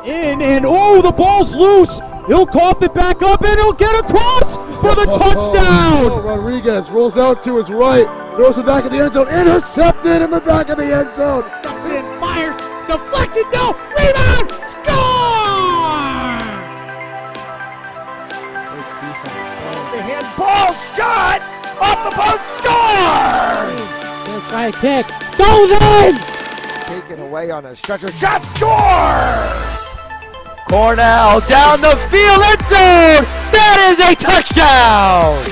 in, and oh, the ball's loose. He'll cough it back up, and he'll get across for the touchdown. Oh, Rodriguez rolls out to his right, throws it back in the end zone, intercepted in the back of the end zone. Fires, deflected, no, rebound, score! The handball shot off the post, score! Let's try a kick, goes in! Taken away on a stretcher shot, score! Cornell down the field, end zone! That is a touchdown!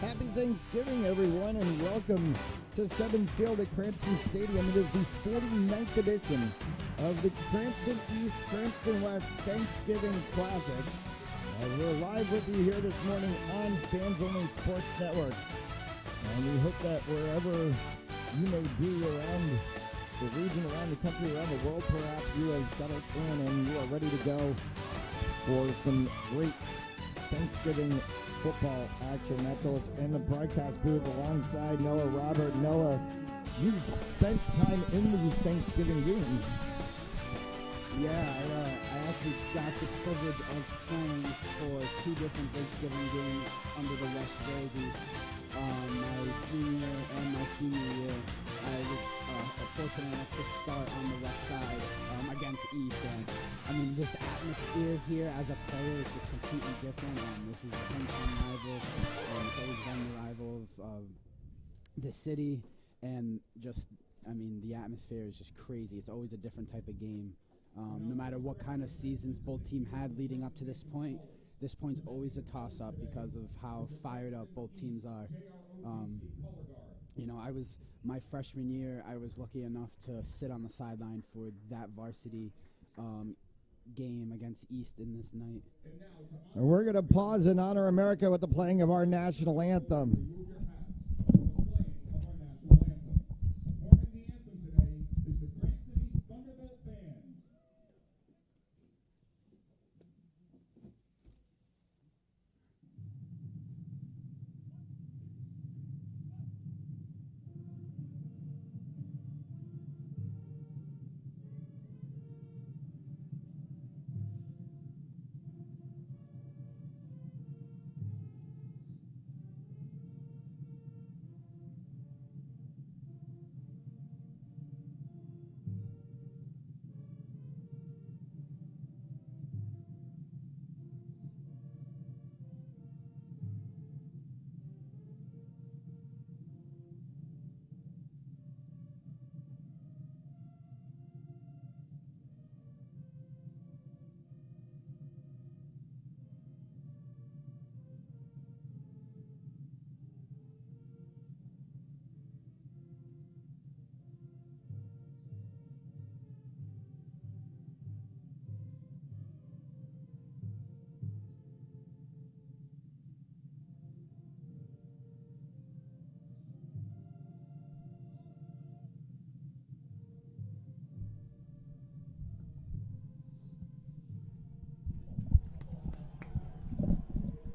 Happy Thanksgiving, everyone, and welcome to Stebbins Field at Cranston Stadium. It is the 49th edition of the Cranston East, Cranston West Thanksgiving Classic. We're live with you here this morning on Fans Only Sports Network. And we hope that wherever you may be around the region, around the country, around the world, perhaps you have settled in and you are ready to go for some great Thanksgiving football action. That's us in the broadcast booth alongside Noah Robert. Noah, you spent time in these Thanksgiving games. Yeah, I actually got the privilege of playing for two different Thanksgiving games under the West Jersey. My junior and my senior year, I was fortunate enough to start on the west side against East. And I mean, this atmosphere here as a player is just completely different. This is a hometown rival. It's always been the rival of the city, and just, I mean, the atmosphere is just crazy. It's always a different type of game. No matter what kind of seasons both teams had leading up to this point's always a toss-up because of how fired up both teams are. My freshman year, I was lucky enough to sit on the sideline for that varsity game against East in this night. And we're going to pause and honor America with the playing of our national anthem.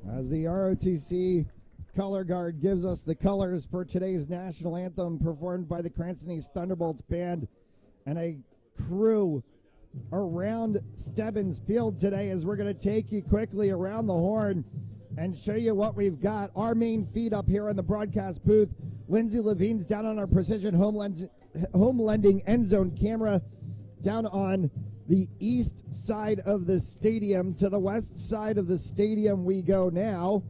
As the ROTC color guard gives us the colors for today's national anthem performed by the Cranston East Thunderbolts band and a crew around Stebbins Field today, as we're going to take you quickly around the horn and show you what we've got. Our main feed up here in the broadcast booth, Lindsay Levine's down on our precision home lending end zone camera down on the east side of the stadium. To the west side of the stadium we go now,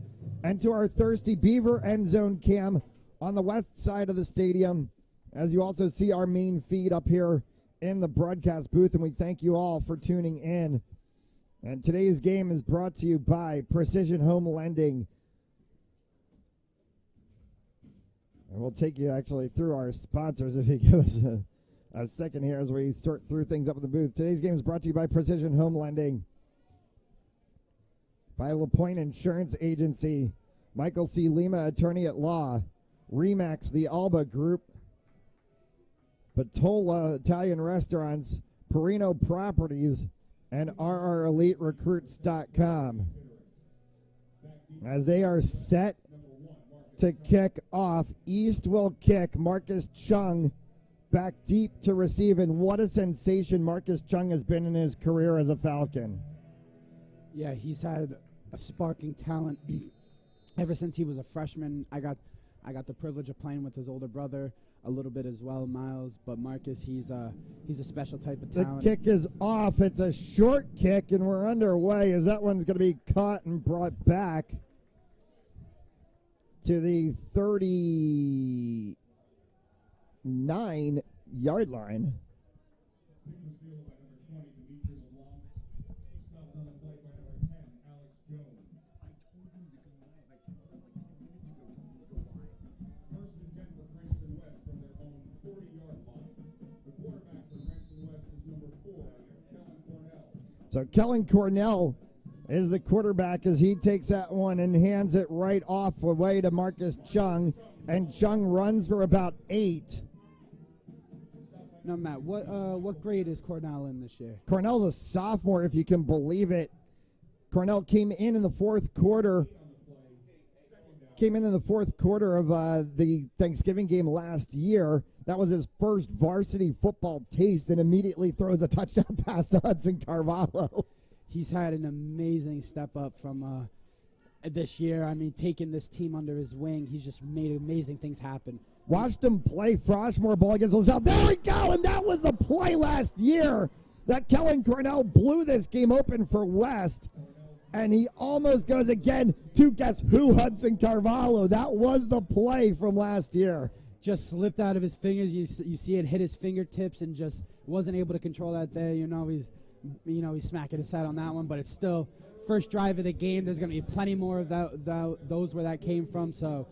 and to our Thirsty Beaver end zone cam on the west side of the stadium, as you also see our main feed up here in the broadcast booth, and we thank you all for tuning in. And today's game is brought to you by Precision Home Lending. And we'll take you actually through our sponsors if you give us A second here as we sort through things up in the booth. Today's game is brought to you by Precision Home Lending, by LaPointe Insurance Agency, Michael C. Lima, attorney at law, Remax, the Alba Group, Patola Italian Restaurants, Perino Properties, and RREliteRecruits.com. As they are set to kick off, East will kick. Marcus Chung back deep to receive, and what a sensation Marcus Chung has been in his career as a Falcon. Yeah, he's had a sparking talent ever since he was a freshman. I got the privilege of playing with his older brother a little bit as well, Miles. But Marcus, he's a special type of talent. The kick is off. It's a short kick, and we're underway as that one's going to be caught and brought back to the 39-yard line. So Kellen Cornell is the quarterback as he takes that one and hands it right off away to Marcus Chung, and Chung runs for about 8. Now, Matt, what grade is Cornell in this year? Cornell's a sophomore, if you can believe it. Cornell came in the fourth quarter. Came in the fourth quarter of the Thanksgiving game last year. That was his first varsity football taste, and immediately throws a touchdown pass to Hudson Carvalho. He's had an amazing step up from this year. I mean, taking this team under his wing, he's just made amazing things happen. Watched him play Froshmore ball against LaSalle. There we go, and that was the play last year that Kellen Cornell blew this game open for West. And he almost goes again to guess who, Hudson Carvalho. That was the play from last year. Just slipped out of his fingers. You see it hit his fingertips and just wasn't able to control that there. He's smacking his head on that one, but it's still first drive of the game. There's going to be plenty more of those where that came from. So,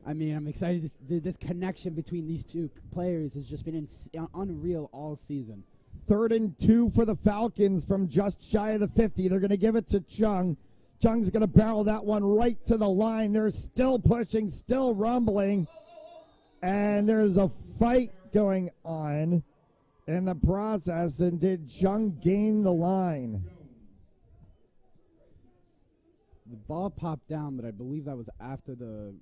I mean, I'm excited. This connection between these two players has just been unreal all season. 3rd and 2 for the Falcons from just shy of the 50. They're going to give it to Chung. Chung's going to barrel that one right to the line. They're still pushing, still rumbling. And there's a fight going on in the process. And did Chung gain the line? The ball popped down, but I believe that was after the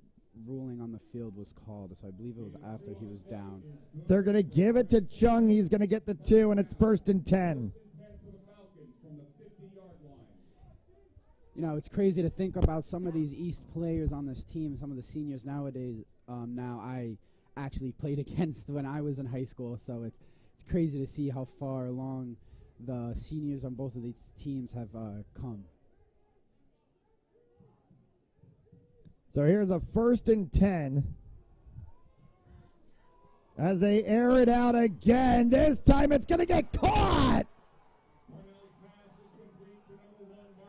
ruling on the field was called, so I believe it was after he was down. They're going to give it to Chung. He's going to get the 2, and it's 1st and 10. It's crazy to think about some of these East players on this team, some of the seniors nowadays. Now I actually played against when I was in high school, so it's crazy to see how far along the seniors on both of these teams have come. So here's a 1st and 10. As they air it out again. This time it's going to get caught.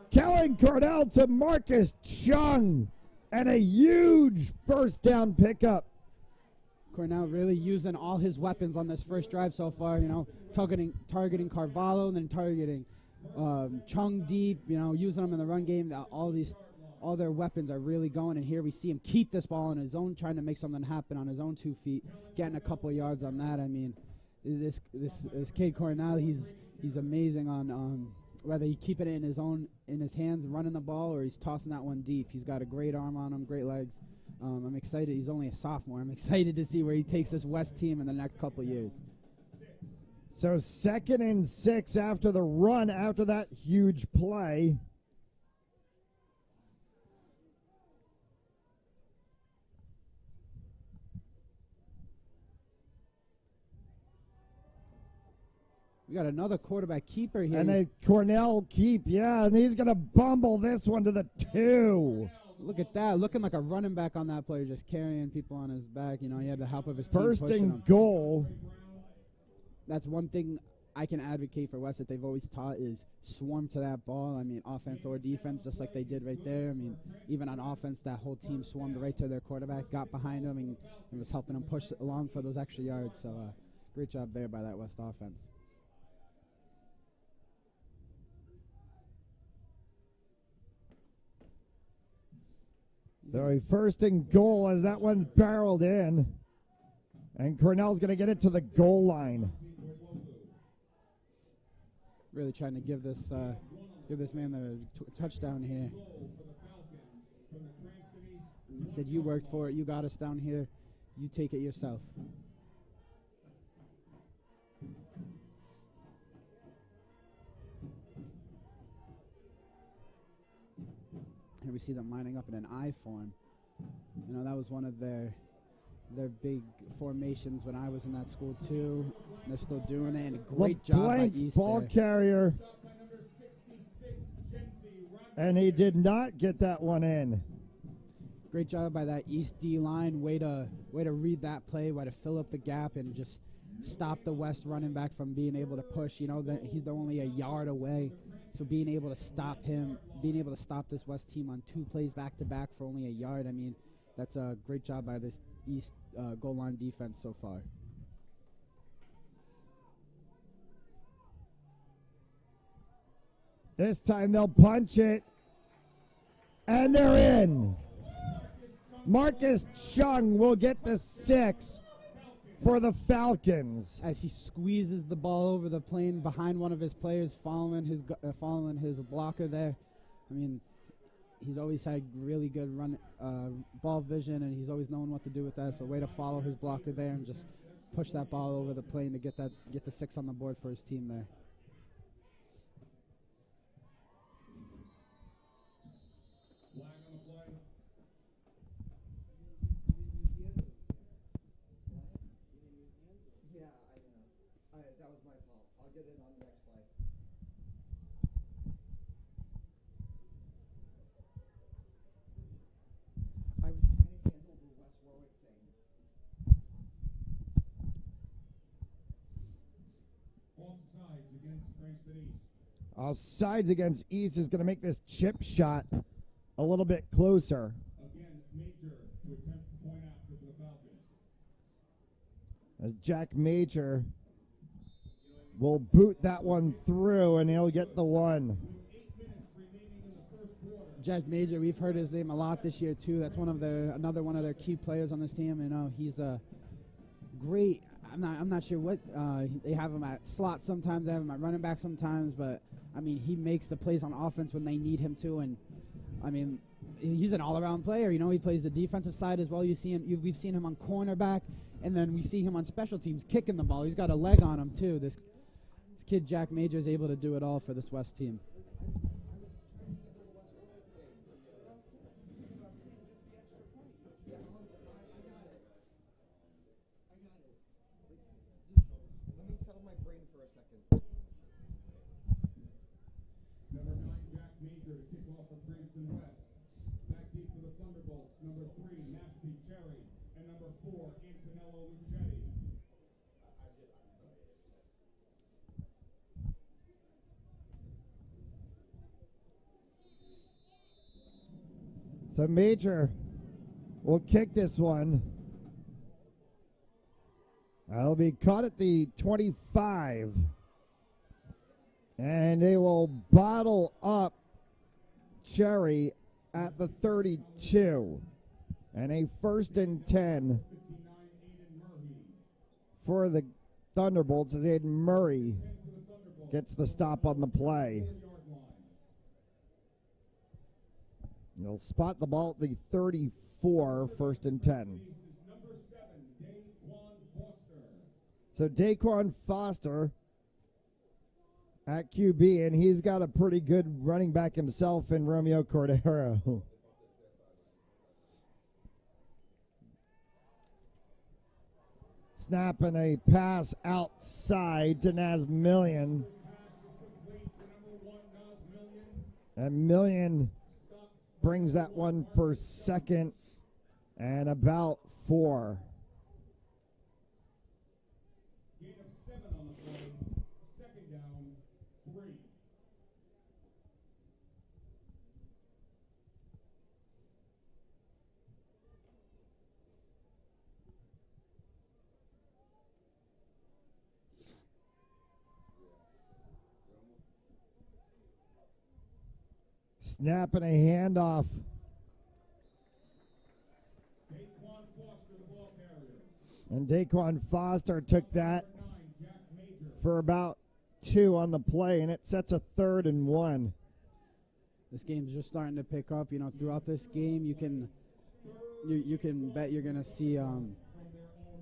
Kellen Cornell to Marcus Chung. And a huge first down pickup. Cornell really using all his weapons on this first drive so far, targeting Carvalho and then targeting Chung deep, using them in the run game. All their weapons are really going, and here we see him keep this ball on his own, trying to make something happen on his own 2 feet, getting a couple of yards on that. I mean, this kid Cornell, he's amazing on whether he keeping it in his hands, running the ball, or he's tossing that one deep. He's got a great arm on him, great legs. I'm excited. He's only a sophomore. I'm excited to see where he takes this West team in the next couple of years. So 2nd and 6 after the run, after that huge play. We got another quarterback keeper here. And a Cornell keep, yeah, and he's going to bumble this one to the 2. Look at that, looking like a running back on that player, just carrying people on his back. He had the help of his team 1st and goal. That's one thing I can advocate for West that they've always taught is swarm to that ball. I mean, offense or defense, just like they did right there. I mean, even on offense, that whole team swarmed right to their quarterback, got behind him, and was helping him push along for those extra yards. So Great job there by that West offense. So a first and goal as that one's barreled in. And Cornell's going to get it to the goal line. Really trying to give this man the touchdown here. He said, you worked for it. You got us down here. You take it yourself. Here we see them lining up in an I form. You know, that was one of their big formations when I was in that school too. They're still doing it, and a great job by East ball there. carrier. And he did not get that one in. Great job by that East D line. Way to read that play. Way to fill up the gap and just stop the West running back from being able to push. You know that they're only a yard away, so being able to stop him, being able to stop this West team on 2 plays back to back for only a yard. I mean, that's a great job by this East goal line defense so far. This time they'll punch it. And they're in. Marcus Chung will get the 6 for the Falcons. As he squeezes the ball over the plane behind one of his players, following his blocker there. I mean, he's always had really good ball vision, and he's always known what to do with that. So way to follow his blocker there and just push that ball over the plane to get the 6 on the board for his team there. That was my fault. I'll get it on the next play. I was trying to handle the West Warwick thing. Offsides against Cranston East. Offsides against East is going to make this chip shot a little bit closer. Again, Major to attempt the point after for the Falcons. As Jack Major will boot that one through, and he'll get the 1. Jack Major, we've heard his name a lot this year too. That's another one of their key players on this team. You know, he's a great. I'm not sure what they have him at slot sometimes. They have him at running back sometimes, but I mean, he makes the plays on offense when they need him to. And I mean, he's an all-around player. You know, he plays the defensive side as well. We've seen him on cornerback, and then we see him on special teams kicking the ball. He's got a leg on him too. This kid Jack Major is able to do it all for this West team. Let me settle my brain for a second. Number 9, Jack Major to kick off for Cranston West. Back deep for the Thunderbolts. Number 3, Nashby Cherry. And number 4, Antonello Lucetti. So Major will kick this one. That'll be caught at the 25. And they will bottle up Cherry at the 32. And a 1st and 10 for the Thunderbolts as Aiden Murray gets the stop on the play. They'll spot the ball at the 34, 1st and 10. So Daquan Foster at QB, and he's got a pretty good running back himself in Romeo Cordero. Snapping a pass outside to Naz Million. And Million brings that one for 2nd and about 4. Gain of 7 on the play. 2nd down, 3. snap and a handoff. And Daquan Foster took that for about 2 on the play, and it sets a 3rd and 1. This game's just starting to pick up. You know, throughout this game, you can bet you're going to see a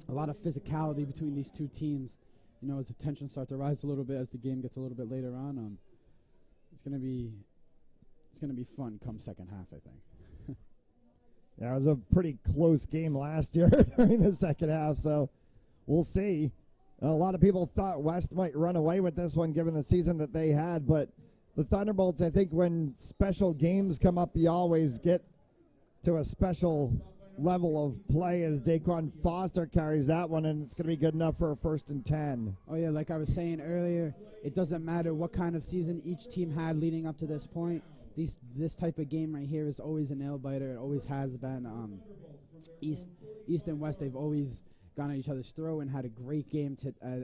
lot of physicality between these two teams. You know, as the tension starts to rise a little bit as the game gets a little bit later on, it's going to be fun come second half, I think. Yeah, it was a pretty close game last year during the second half, so we'll see. A lot of people thought West might run away with this one given the season that they had, but the Thunderbolts, I think when special games come up, you always get to a special level of play as Daquan Foster carries that one, and it's going to be good enough for a 1st and 10. Oh, yeah, like I was saying earlier, it doesn't matter what kind of season each team had leading up to this point. This type of game right here is always a nail-biter. It always has been. East and West, they've always gone at each other's throat and had a great game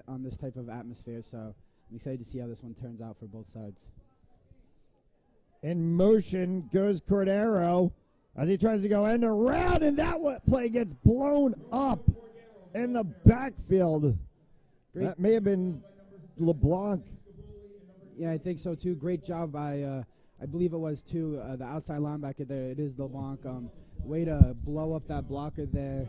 on this type of atmosphere, so I'm excited to see how this one turns out for both sides. In motion goes Cordero as he tries to go end around, and that play gets blown up in the backfield. That may have been LeBlanc. Yeah, I think so, too. Great job by, I believe it was, too, the outside linebacker there. It is LeBlanc. Way to blow up that blocker there.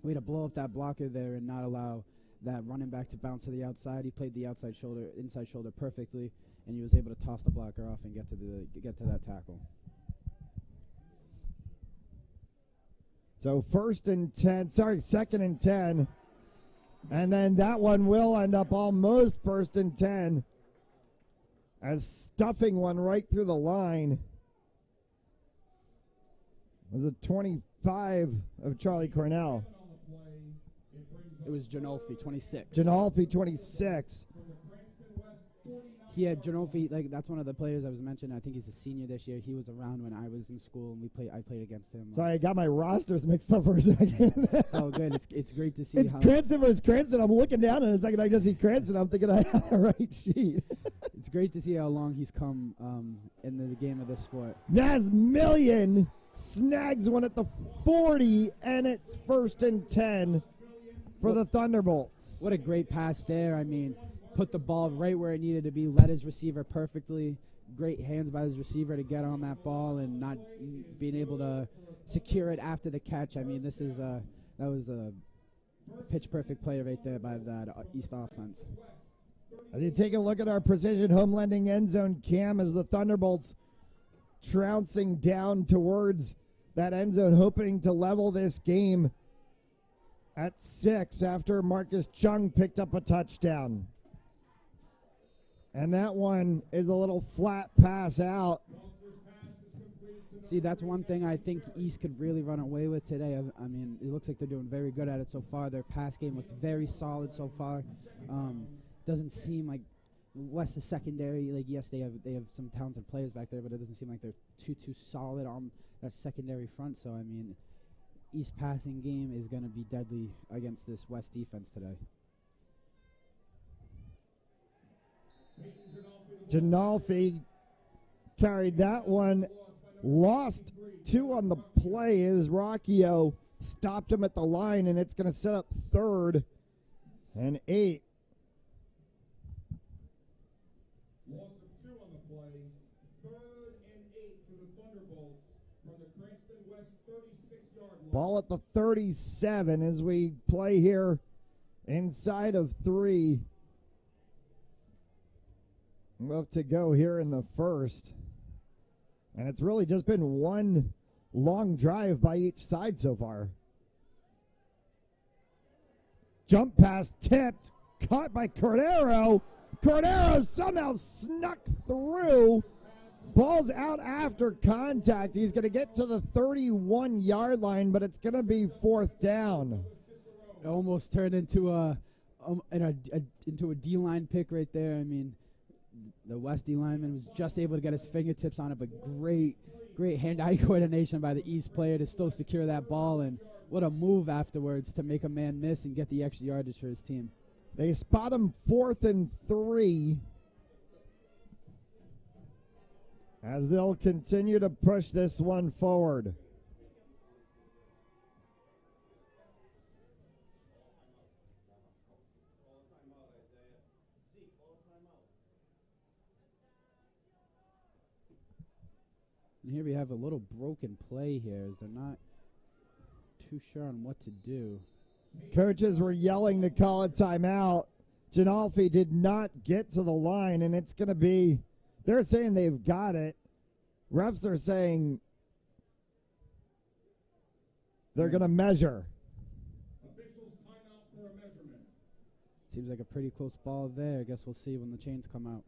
And not allow that running back to bounce to the outside. He played the inside shoulder perfectly, and he was able to toss the blocker off and get to that tackle. So 2nd and 10. And then that one will end up almost 1st and 10 as stuffing one right through the line. It was a 25 of Charlie Cornell. It was Janolfi, 26. Janolfi, 26. He had Janolfi, like that's one of the players I was mentioning. I think he's a senior this year. He was around when I was in school, and I played against him. Sorry, I got my rosters mixed up for a second. It's all good. It's great to see. It's Cranston versus Cranston. I'm looking down, and a second I just see Cranston. I'm thinking I have the right sheet. It's great to see how long he's come in the game of this sport. Naz Million snags one at the 40, and it's 1st and 10 for the Thunderbolts. What a great pass there. I mean, put the ball right where it needed to be, led his receiver perfectly. Great hands by his receiver to get on that ball and not being able to secure it after the catch. I mean, that was a pitch-perfect play right there by that East offense. As you take a look at our precision home lending end zone cam as the Thunderbolts trouncing down towards that end zone, hoping to level this game at 6 after Marcus Chung picked up a touchdown. And that one is a little flat pass out. See, that's one thing I think East could really run away with today. I mean, it looks like they're doing very good at it so far. Their pass game looks very solid so far. Doesn't seem like West is secondary. Like, yes, they have some talented players back there, but it doesn't seem like they're too solid on that secondary front. So, I mean, East passing game is going to be deadly against this West defense today. Janolfi carried that one, lost 2 on the play as Rocchio stopped him at the line, and it's going to set up 3rd and 8. Loss of 2 on the play. 3rd and 8 for the Thunderbolts from the Cranston West 36-yard line. Ball at the 37 as we play here inside of 3. Left to go here in the first. And it's really just been one long drive by each side so far. Jump pass tipped, caught by Cordero. Cordero somehow snuck through. Ball's out after contact. He's going to get to the 31-yard line, but it's going to be 4th down. It almost turned into a D-line pick right there. I mean, the West D lineman was just able to get his fingertips on it, but great hand-eye coordination by the East player to still secure that ball, and what a move afterwards to make a man miss and get the extra yardage for his team. They spot him 4th and 3. as they'll continue to push this one forward. And here we have a little broken play here as they're not too sure on what to do. Coaches were yelling to call a timeout. Ginolfi did not get to the line, and it's going to be, they're saying they've got it. Refs are saying they're going to measure. Officials timeout for a measurement. Seems like a pretty close ball there. I guess we'll see when the chains come out.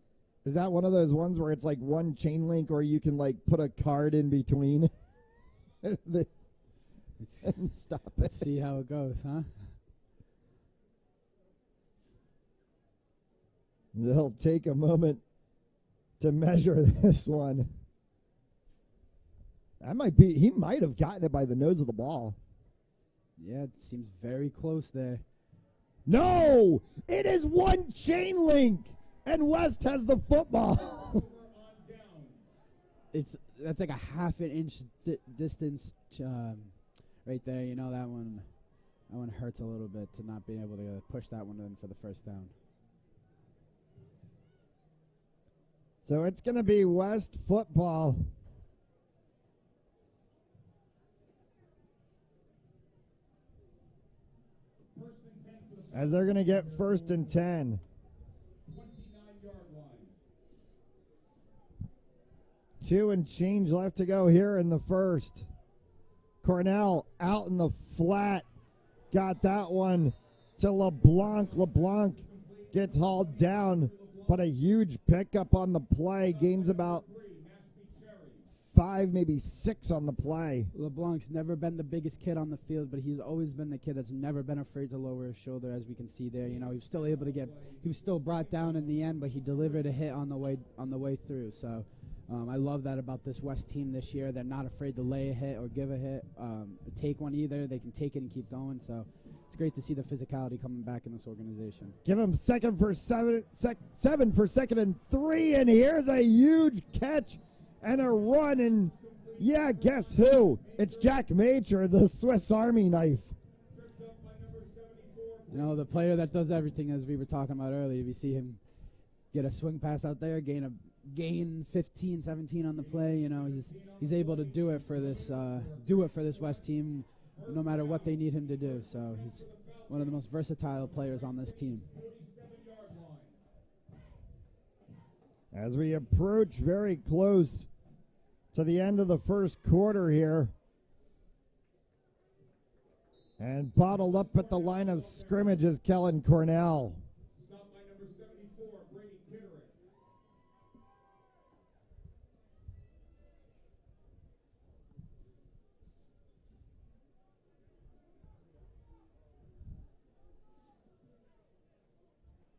Is that one of those ones where it's like one chain link or you can like put a card in between? And stop it. Let's see how it goes, huh? They'll take a moment to measure this one. He might have gotten it by the nose of the ball. Yeah, it seems very close there. No! It is one chain link, and West has the football. That's like a half an inch distance right there. You know, that one hurts a little bit to not being able to push that one in for the first down. So it's going to be West football. As they're going to get 1st and 10. 29-yard line. 2 and change left to go here in the first. Cornell out in the flat. Got that one to LeBlanc. LeBlanc gets hauled down, but a huge pickup on the play. Gains about 5, maybe 6 on the play. LeBlanc's never been the biggest kid on the field, but he's always been the kid that's never been afraid to lower his shoulder, as we can see there. You know, he was still able to he was still brought down in the end, but he delivered a hit on the way through. So I love that about this West team this year. They're not afraid to lay a hit or give a hit, take one either. They can take it and keep going. So it's great to see the physicality coming back in this organization. Give him 7 for 2nd and 3, and here's a huge catch and a run, and yeah, guess who? It's Jack Major, the Swiss Army knife. You know, the player that does everything, as we were talking about earlier. We see him get a swing pass out there, gain 15, 17 on the play. You know, he's able to do it for this West team, no matter what they need him to do. So he's one of the most versatile players on this team. As we approach very close to the end of the first quarter here. And bottled up at the line of scrimmage is Kellen Cornell. Stop by number 74, Brady Kitterick.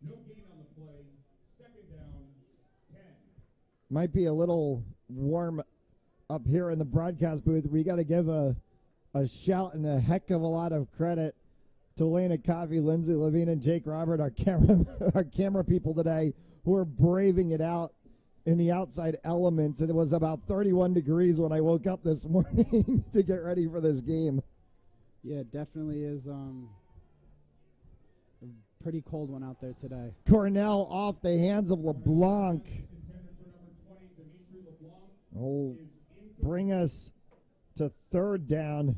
No gain on the play. 2nd down, 10. Might be a little warm up here in the broadcast booth. We got to give a shout and a heck of a lot of credit to Elena Coffey, Lindsay Levine, and Jake Robert, our camera people today, who are braving it out in the outside elements. And it was about 31 degrees when I woke up this morning to get ready for this game. Yeah, it definitely is a pretty cold one out there today. Cornell off the hands of LeBlanc. Oh, bring us to 3rd down.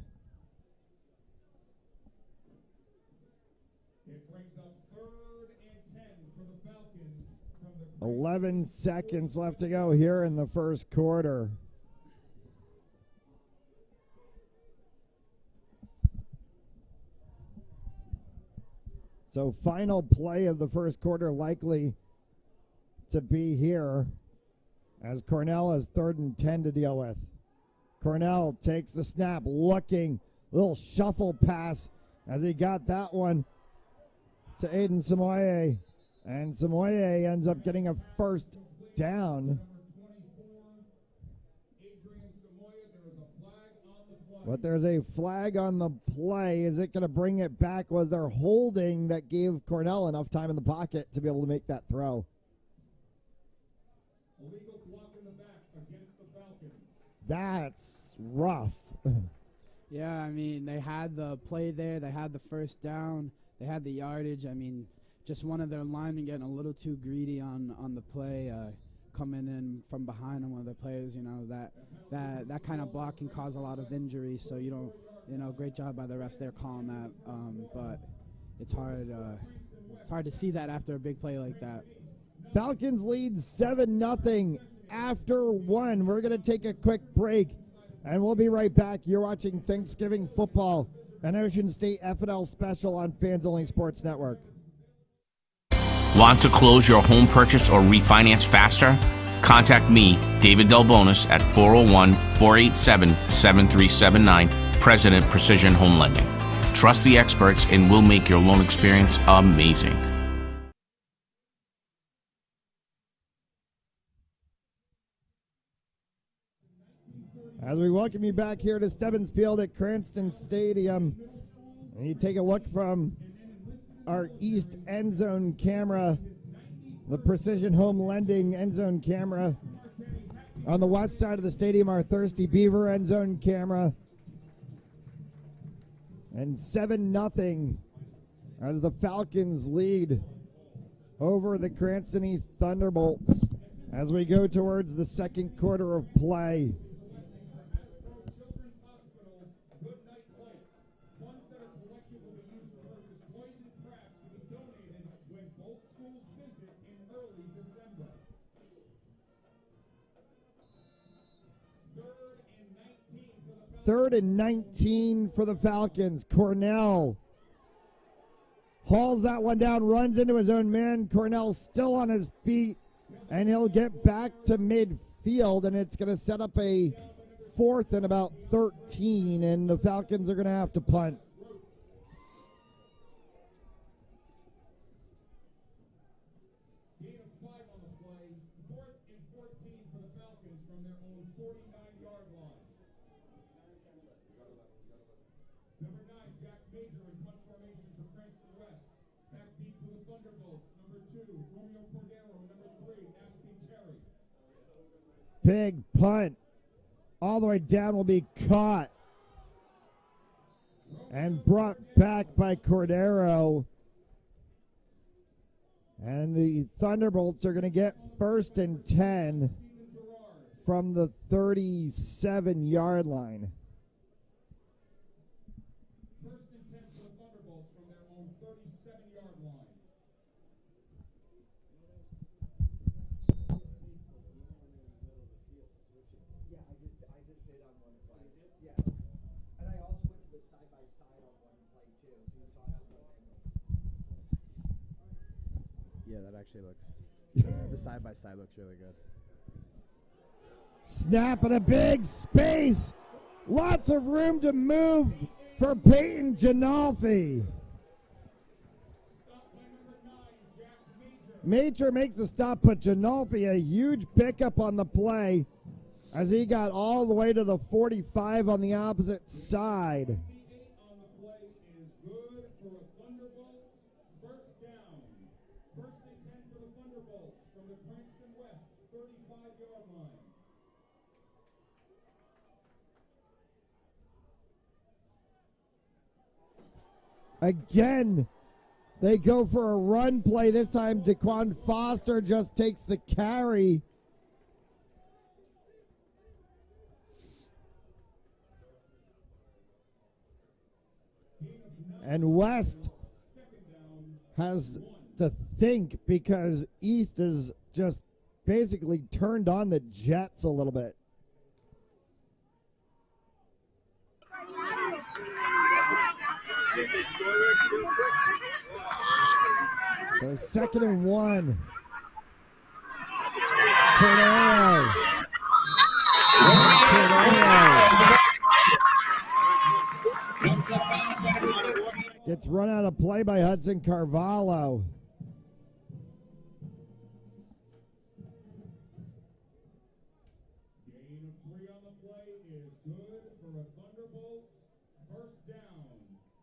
It brings up 3rd and 10 for the Falcons from the 11 seconds left to go here in the first quarter. So final play of the first quarter likely to be here as Cornell has 3rd and 10 to deal with. Cornell takes the snap, looking, little shuffle pass as he got that one to Aiden Samoye. And Samoye ends up getting a 1st down. But there's a flag on the play. Is it going to bring it back? Was there holding that gave Cornell enough time in the pocket to be able to make that throw? Illegal block in the back against the Falcons. That's rough. Yeah, I mean, they had the play there. They had the first down. They had the yardage. I mean, just one of their linemen getting a little too greedy on the play, coming in from behind on one of the players. You know, that kind of block can cause a lot of injuries. So great job by the refs there calling that. But it's hard to see that after a big play like that. Falcons lead 7-0 after 1. We're going to take a quick break, and we'll be right back. You're watching Thanksgiving Football, an Ocean State FNL special on Fans Only Sports Network. Want to close your home purchase or refinance faster? Contact me, David Delbonis, at 401-487-7379, President Precision Home Lending. Trust the experts and we'll make your loan experience amazing. As we welcome you back here to Stebbins Field at Cranston Stadium, and you take a look from our east end zone camera, the Precision Home Lending end zone camera. On the west side of the stadium, our Thirsty Beaver end zone camera. And 7-0 as the Falcons lead over the Cranston East Thunderbolts as we go towards the second quarter of play. Children's Hospital's Good Night Lights. Funds that are collected will be used to purchase poisoned crabs to be donated when both schools visit in early December. 3rd and 19 for the Falcons. Cornell hauls that one down, runs into his own man. Cornell's still on his feet, and he'll get back to midfield, and it's going to set up a 4th and about 13, and the Falcons are going to have to punt. Gain of 5 on the play. 4th and 14 for the Falcons from their own 49-yard line. Number 9, Jack Major in punt formation for Cranston West. Back deep for the Thunderbolts. Number 2, Romeo Cordero. Number 3, Ashby Cherry. Big punt. All the way down will be caught and brought back by Cordero. And the Thunderbolts are going to get 1st and 10 from the 37-yard line. 1st and 10 for the Thunderbolts from their own 37-yard line. Yeah, I just did on one play. Yeah. And I also went to the side-by-side on one play, too, so you saw that little angles. Yeah, that actually looks. The side by side looks really good. Snap in a big space. Lots of room to move for Peyton Janolfi. Major makes a stop, but Janolfi, a huge pickup on the play as he got all the way to the 45 on the opposite side. 28 on the play is good for the Thunderbolts. 1st down. 1st and 10 for the Thunderbolts from the Cranston West 35-yard line. Again, they go for a run play. This time, Daquan Foster just takes the carry. And West has to think because East is just basically turned on the Jets a little bit. So 2nd and 1. Cordero. Gets run out of play by Hudson Carvalho. Gain of 3 on the play is good for the Thunderbolts. 1st down.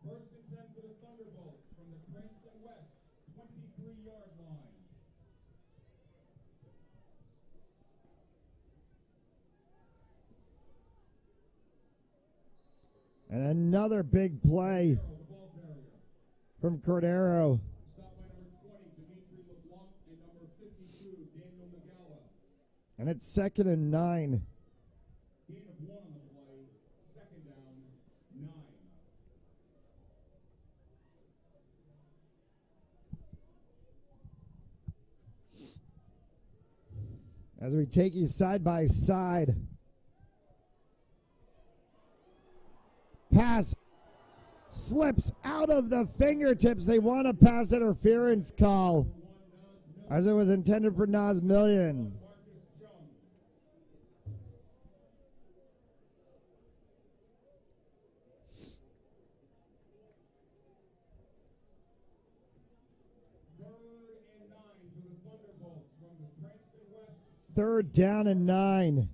1st and 10 for the Thunderbolts from the Cranston West 23-yard line. And another big play from Cordero. And it's 2nd and 9. Gain of 1 on the play, 2nd down, 9. As we take you side by side. Pass slips out of the fingertips. They want a pass interference call, as it was intended for Nas Million. Third down and 9.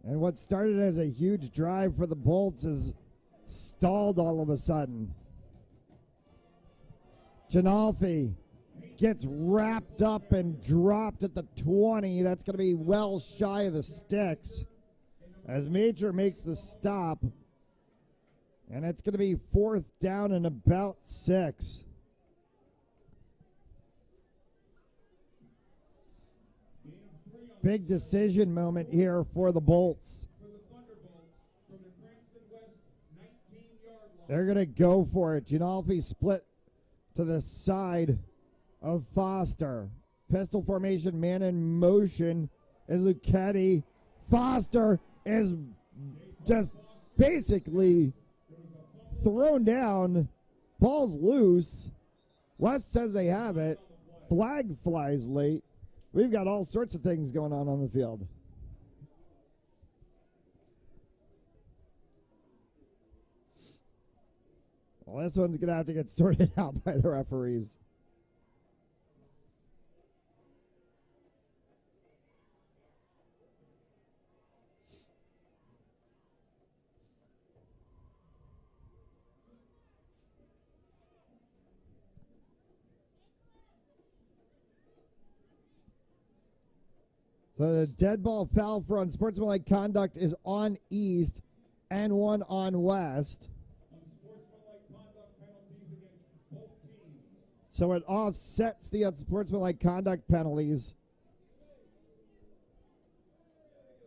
And what started as a huge drive for the Bolts is stalled all of a sudden. Janalfi gets wrapped up and dropped at the 20. That's going to be well shy of the sticks as Major makes the stop. And it's going to be 4th down and about 6. Big decision moment here for the Bolts. They're going to go for it. Ginalfi split to the side of Foster. Pistol formation, man in motion is Luchetti. Foster is just basically thrown down. Ball's loose. West says they have it. Flag flies late. We've got all sorts of things going on the field. Well, this one's going to have to get sorted out by the referees. So the dead ball foul for unsportsmanlike conduct is on East and one on West. So it offsets the unsportsmanlike conduct penalties.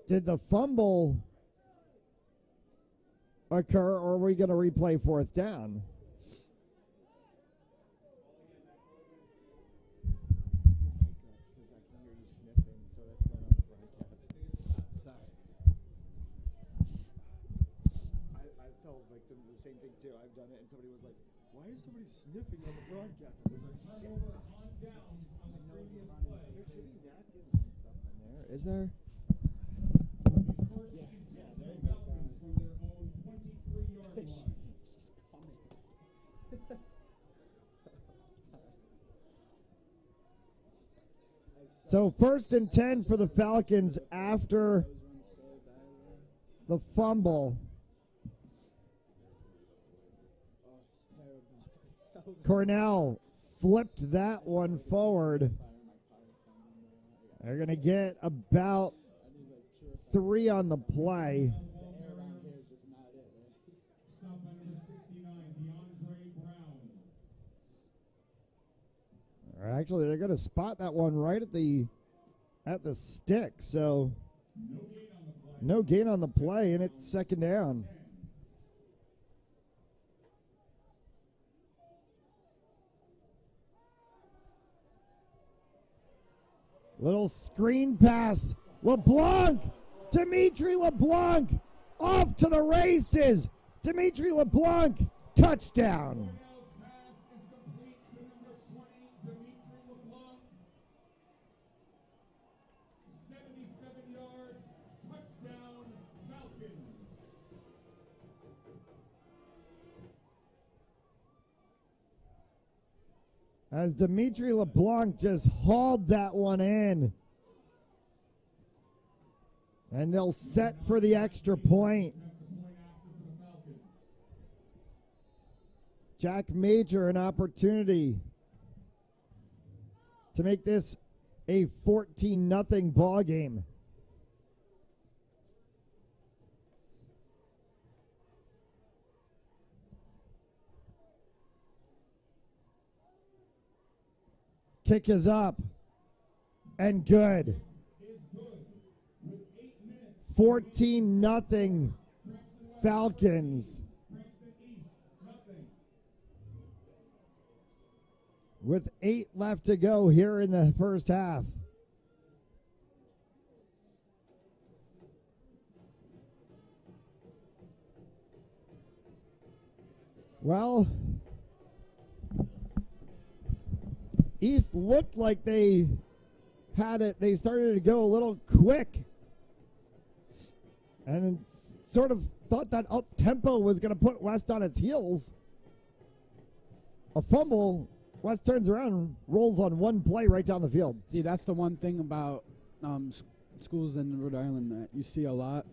Did the fumble occur, or are we going to replay 4th down? I've done it, and somebody was like, "Why is somebody sniffing on the broadcast?" I was like, "Shit." There should be napkins and stuff in there. Is there? Yeah, there you go. From their own 23-yard line. Just coming. So 1st and 10 for the Falcons after the fumble. Cornell flipped that one forward. They're going to get about 3 on the play. Or actually, they're going to spot that one right at the stick. So no gain on the play, and it's 2nd down. Little screen pass. LeBlanc. Dimitri LeBlanc off to the races. Dimitri LeBlanc, touchdown. As Dimitri LeBlanc just hauled that one in. And they'll set for the extra point. Jack Major an opportunity to make this a 14-0 ball game. Kick is up. And good. 14-0 Falcons. With 8 left to go here in the first half. Well, East looked like they had it. They started to go a little quick. And sort of thought that up tempo was going to put West on its heels. A fumble. West turns around and rolls on one play right down the field. See, that's the one thing about schools in Rhode Island that you see a lot.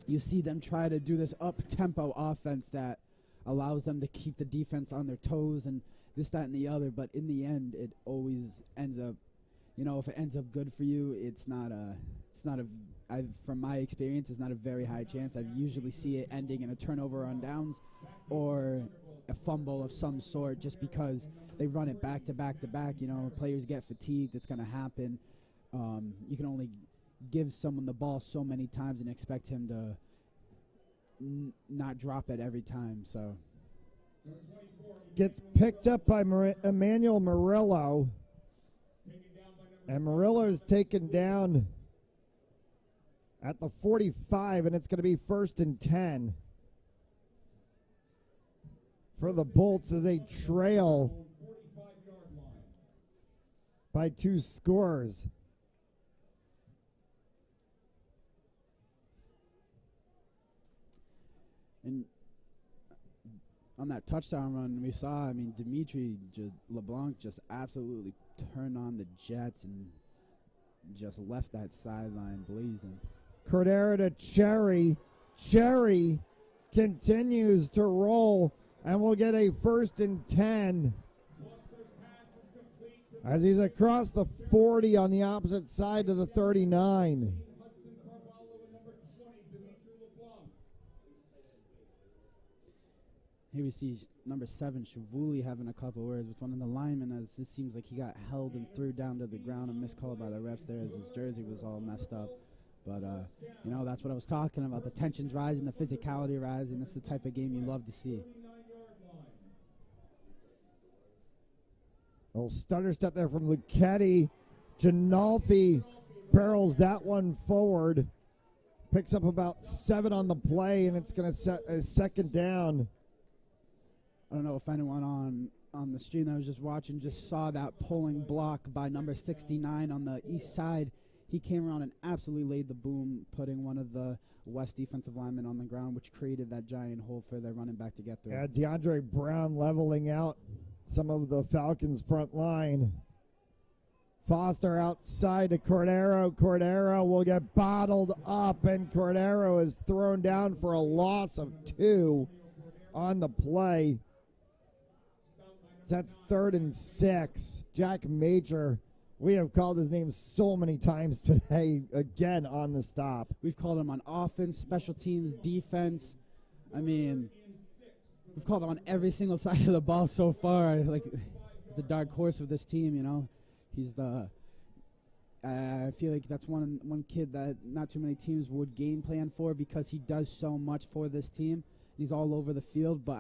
You see them try to do this up-tempo offense that allows them to keep the defense on their toes and this, that, and the other. But in the end, it always ends up, if it ends up good for you, from my experience, it's not a very high chance. I usually see it ending in a turnover on downs or a fumble of some sort just because they run it back to back to back. Players get fatigued. It's going to happen. You can only give someone the ball so many times and expect him to not drop it every time. So gets picked up by Emmanuel Murillo. And Murillo is taken down at the 45, and it's going to be 1st and 10 for the Bolts as they trail by 2 scores. And on that touchdown run we saw, Dimitri LeBlanc just absolutely turned on the Jets and just left that sideline blazing. Cordero to Cherry. Cherry continues to roll, and we'll get a 1st and 10 as he's across the 40 on the opposite side to the 39. Here we see number 7, Shavuli, having a couple words with one of the linemen, as it seems like he got held and threw down to the ground and miscalled by the refs there as his jersey was all messed up. But, that's what I was talking about. The tensions rising, the physicality rising. That's the type of game you love to see. A little stutter step there from Lucchetti. Ginolfi barrels that one forward. Picks up about 7 on the play, and it's going to set a 2nd down. I don't know if anyone on the stream that I was just watching just saw that pulling block by number 69 on the east side. He came around and absolutely laid the boom, putting one of the West defensive linemen on the ground, which created that giant hole for their running back to get through. Yeah, DeAndre Brown leveling out some of the Falcons' front line. Foster outside to Cordero. Cordero will get bottled up, and Cordero is thrown down for a loss of 2 on the play. That's 3rd and 6. Jack Major, we have called his name so many times today, again on the stop. We've called him on offense, special teams, defense. We've called him on every single side of the ball so far. He's the dark horse of this team, He's the I feel like that's one kid that not too many teams would game plan for because he does so much for this team. He's all over the field, but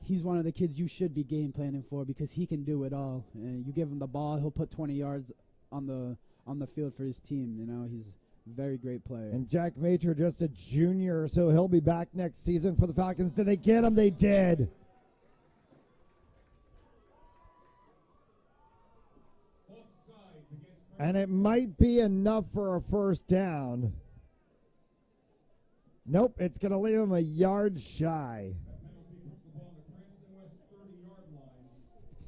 he's one of the kids you should be game planning for because he can do it all. You give him the ball, he'll put 20 yards on the field for his team. He's a very great player. And Jack Major, just a junior, so he'll be back next season for the Falcons. Did they get him? They did. And it might be enough for a 1st down. Nope, it's going to leave him a yard shy.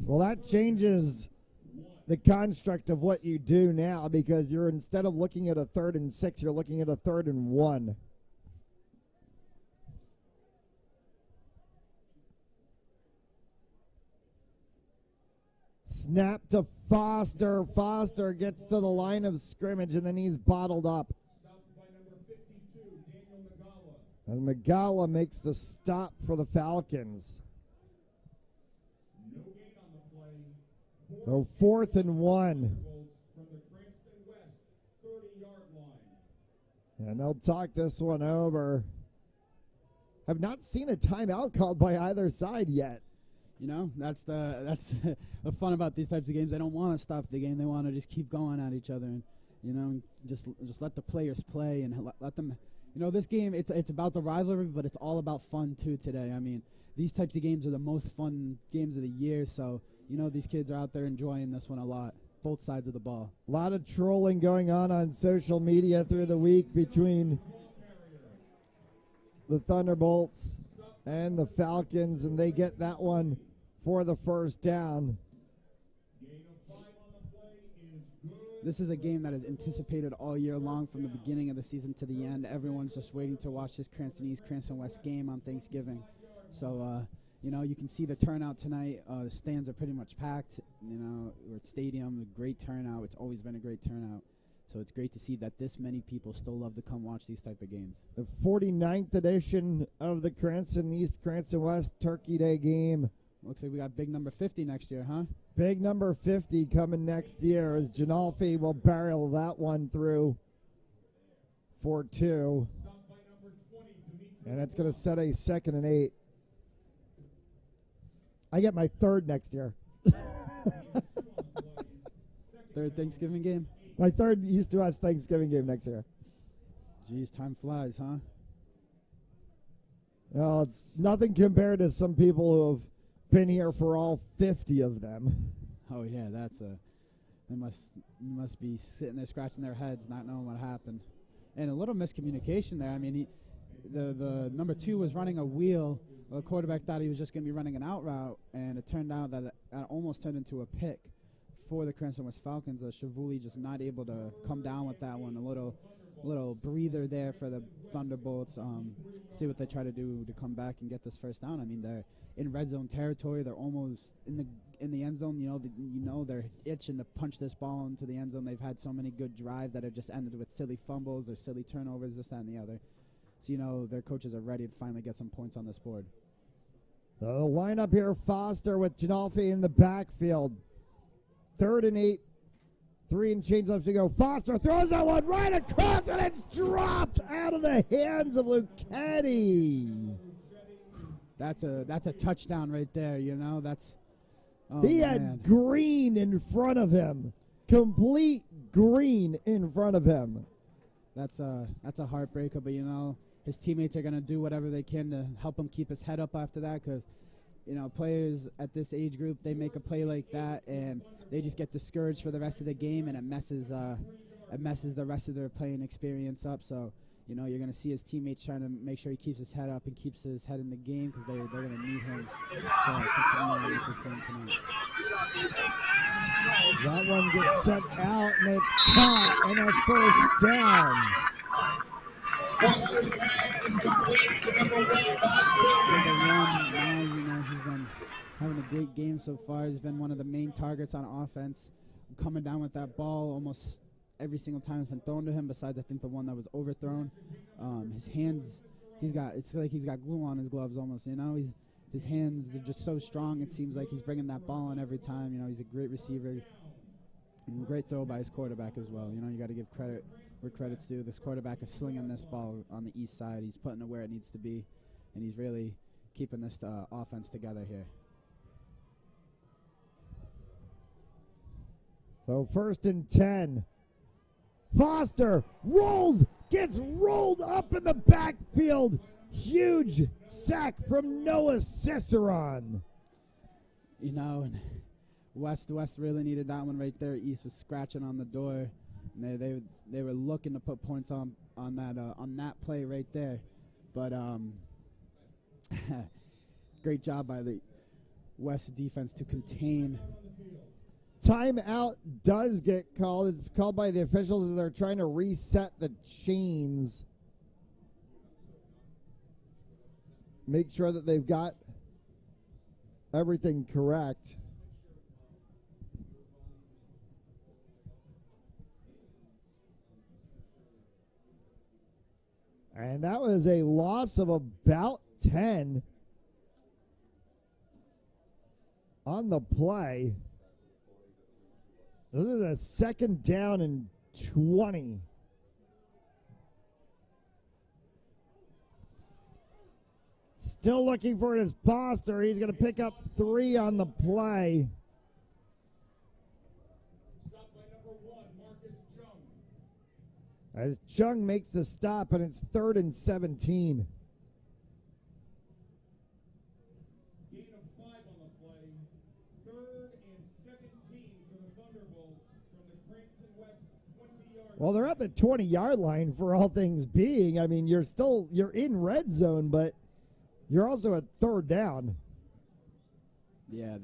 Well, that changes the construct of what you do now because you're instead of looking at a 3rd and 6, you're looking at a 3rd and 1. Snap to Foster. Foster gets to the line of scrimmage, and then he's bottled up. And Magala makes the stop for the Falcons. No gain on the play. So 4th and 1. Thunderbolts from the Cranston West 30-yard line. And they'll talk this one over. Have not seen a timeout called by either side yet. You know, that's the fun about these types of games. They don't want to stop the game. They want to just keep going at each other, and you know, just let the players play and let them. You know, this game it's about the rivalry, but it's all about fun too today. I mean, these types of games are the most fun games of the year. So you know, these kids are out there enjoying this one a lot. Both sides of the ball. A lot of trolling going on social media through the week between the Thunderbolts and the Falcons, and they get that one for the first down. This is a game that is anticipated all year long from the beginning of the season to the end. Everyone's just waiting to watch this Cranston East, Cranston West game on Thanksgiving. So, you know, you can see the turnout tonight. The stands are pretty much packed. You know, we're at stadium, a great turnout. It's always been a great turnout. So it's great to see that this many people still love to come watch these type of games. The 49th edition of the Cranston East, Cranston West Turkey Day game. Looks like we got big number 50 next year, huh? Big number 50 coming next year as Janolfi will barrel that one through for 2. And it's going to set a 2nd and 8. I get my 3rd next year. Third Thanksgiving game? My 3rd East to West Thanksgiving game next year. Jeez, time flies, huh? Well, it's nothing compared to some people who have been here for all 50 of them. Oh yeah, they must be sitting there scratching their heads, not knowing what happened, and a little miscommunication there. I mean, the number 2 was running a wheel. The quarterback thought he was just going to be running an out route, and it turned out that almost turned into a pick for the Cranston West Falcons. Shavuli just not able to come down with that one. A little breather there for the Thunderbolts. See what they try to do to come back and get this first down. I mean, they're in red zone territory. They're almost in the end zone. You know they're itching to punch this ball into the end zone. They've had so many good drives that have just ended with silly fumbles or silly turnovers, this, that, and the other. So, you know, their coaches are ready to finally get some points on this board. The lineup here, Foster with Janolfi in the backfield. 3rd and 8. 3 and change left to go. Foster throws that one right across, and it's dropped out of the hands of Lucchetti. That's a touchdown right there, you know. He had green in front of him. Complete green in front of him. That's a heartbreaker, but, you know, his teammates are going to do whatever they can to help him keep his head up after that, because, you know, players at this age group, they make a play like that, and they just get discouraged for the rest of the game, and it messes the rest of their playing experience up. So, you know, you're going to see his teammates trying to make sure he keeps his head up and keeps his head in the game, because they're going to need him to continue this game tonight. That one gets sent out, and it's caught, and a first down. Foster's pass is complete to number 1, You know, he's been having a great game so far. He's been one of the main targets on offense. Coming down with that ball almost every single time it's been thrown to him, besides I think the one that was overthrown. His hands, it's like he's got glue on his gloves almost, you know. His hands are just so strong, it seems like he's bringing that ball in every time. You know, he's a great receiver. And great throw by his quarterback as well. You know, you got to give credit where credit's due. This quarterback is slinging this ball on the east side. He's putting it where it needs to be, and he's really keeping this offense together here. So 1st and 10. Foster gets rolled up in the backfield. Huge sack from Noah Ciceron. You know, and West really needed that one right there. East was scratching on the door, and they were looking to put points on that play right there. But great job by the West defense to contain. Timeout does get called. It's called by the officials as they're trying to reset the chains. Make sure that they've got everything correct. And that was a loss of about 10 on the play. This is a 2nd down and 20. Still looking for his Foster. He's going to pick up 3 on the play. Stop by number 1, Marcus Chung. As Chung makes the stop, and it's 3rd and 17. Gain of 5 on the play. 3rd and 17 for the Thunderbolts from the Cranston West 20-yard. Well, they're at the 20-yard line for all things being. I mean, you're in red zone, but you're also at 3rd down. Yeah,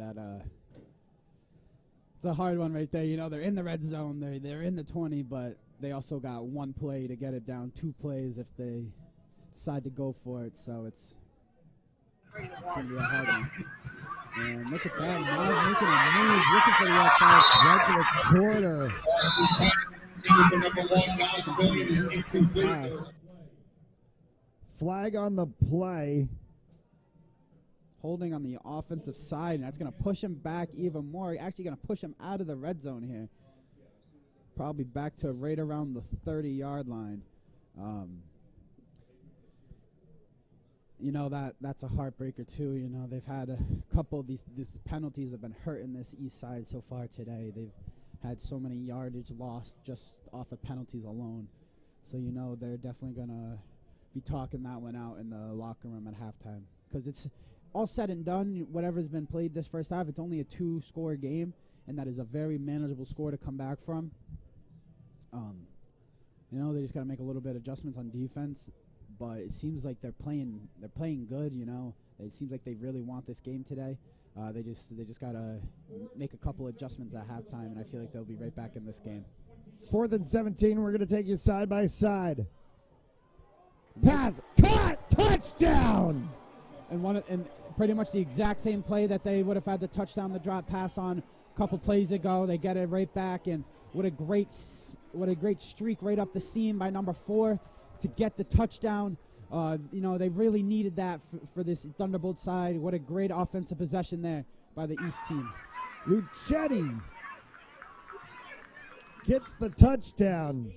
it's a hard one right there. You know, they're in the red zone. They're in the 20, but they also got 1 play to get it down, 2 plays if they decide to go for it. So it's going to be a hard one. And look at that. Now making a move, looking for the outside. Right to the quarter. Number 1, Miles Billion is incomplete. Flag on the play. Holding on the offensive side, and that's going to push him back even more. Actually going to push him out of the red zone here. Probably back to right around the 30-yard line. You know, that's a heartbreaker too. You know, they've had a couple of these penalties have been hurting this east side so far today. They've had so many yardage lost just off of penalties alone. So, you know, they're definitely going to be talking that one out in the locker room at halftime. Because it's all said and done, whatever's been played this first half, it's only a 2-score game, and that is a very manageable score to come back from. You know, they just got to make a little bit of adjustments on defense, but it seems like they're playing good. You know, it seems like they really want this game today. They just got to make a couple adjustments at halftime, and I feel like they'll be right back in this game. 4th and 17. We're going to take you side by side. Pass, cut, touchdown. And pretty much the exact same play that they would have had the touchdown, the drop pass on a couple plays ago. They get it right back, and what a great streak right up the seam by number 4 to get the touchdown. You know, they really needed that for this Thunderbolt side. What a great offensive possession there by the East team. Luchetti gets the touchdown.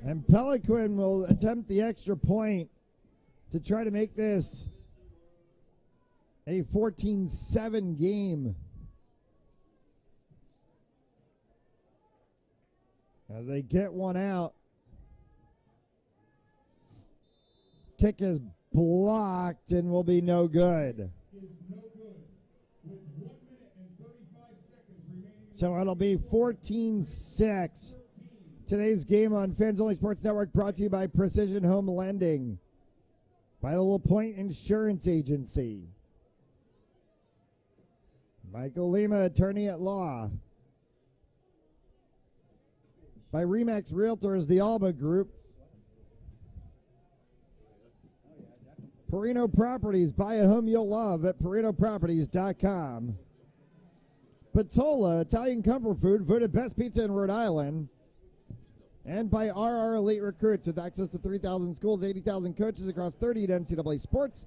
And Peliquin will attempt the extra point to try to make this a 14-7 game. As they get one out. Kick is blocked and will be no good. So it'll be 14-6. Today's game on Fans Only Sports Network brought to you by Precision Home Lending, by the LaPointe Insurance Agency, Michael Lima, attorney at law, by Remax Realtors, the Alba Group, Perino Properties, buy a home you'll love at perinoproperties.com, Patola, Italian comfort food, voted best pizza in Rhode Island, and by RR Elite Recruits, with access to 3,000 schools, 80,000 coaches across 38 NCAA sports.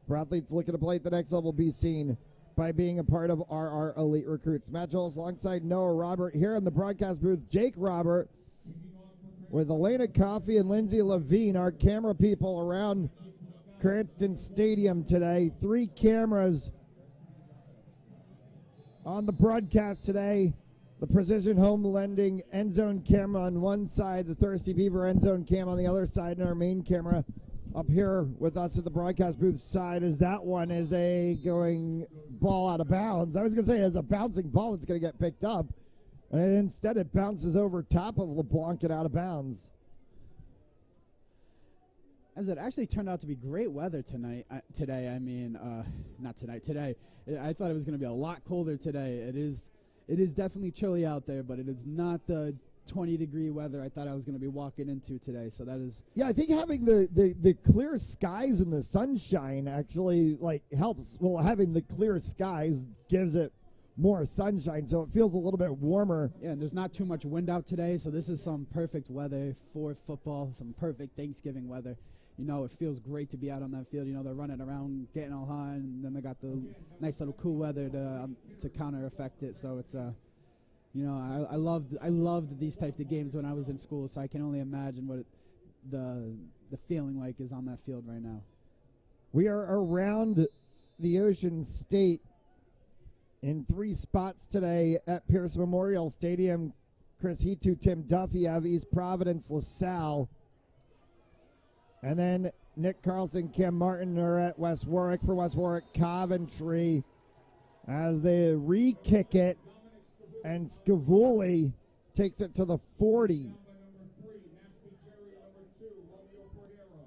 For athletes looking to play at the next level, be seen by being a part of RR Elite Recruits. Matt Jones alongside Noah Robert here in the broadcast booth. Jake Robert with Elena Coffey and Lindsay Levine, our camera people around Cranston Stadium today. 3 cameras on the broadcast today. The Precision Home Lending end zone camera on one side, the Thirsty Beaver end zone cam on the other side, and our main camera up here with us at the broadcast booth side, as that one is a going ball out of bounds. I was going to say, as a bouncing ball, it's going to get picked up, and instead it bounces over top of LeBlanc and out of bounds. As it actually turned out to be great weather today. Not tonight, today. I thought it was going to be a lot colder today. It is definitely chilly out there, but it is not the 20-degree weather I thought I was going to be walking into today. So that is... Yeah, I think having the clear skies and the sunshine actually, helps. Well, having the clear skies gives it more sunshine, so it feels a little bit warmer. Yeah, and there's not too much wind out today, so this is some perfect weather for football, some perfect Thanksgiving weather. it feels great to be out on that field. They're running around, getting all high, and then they got the nice little cool weather to counter affect it. So it's I loved these types of games when I was in school. So I can only imagine what the feeling like is on that field right now. We are around the Ocean State in 3 spots today at Pierce Memorial Stadium. Chris Hetu, Tim Duffy have East Providence, LaSalle. And then Nick Carlson, Cam Martin are at West Warwick. For West Warwick, Coventry as they re-kick it. And Scavulli takes it to the 40.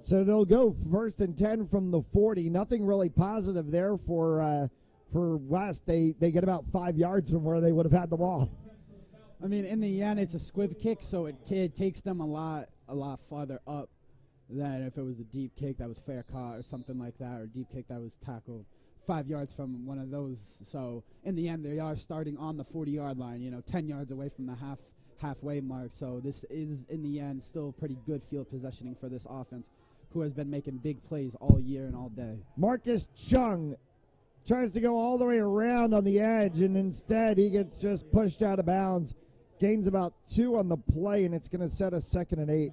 So they'll go 1st and 10 from the 40. Nothing really positive there for West. They get about 5 yards from where they would have had the ball. I mean, in the end, it's a squib kick, so it takes them a lot farther up than if it was a deep kick that was fair caught or something like that, or a deep kick that was tackled 5 yards from one of those. So in the end, they are starting on the 40-yard line, 10 yards away from the halfway mark. So this is, in the end, still pretty good field positioning for this offense, who has been making big plays all year and all day. Marcus Chung tries to go all the way around on the edge, and instead he gets just pushed out of bounds. Gains about 2 on the play, and it's going to set a 2nd and 8.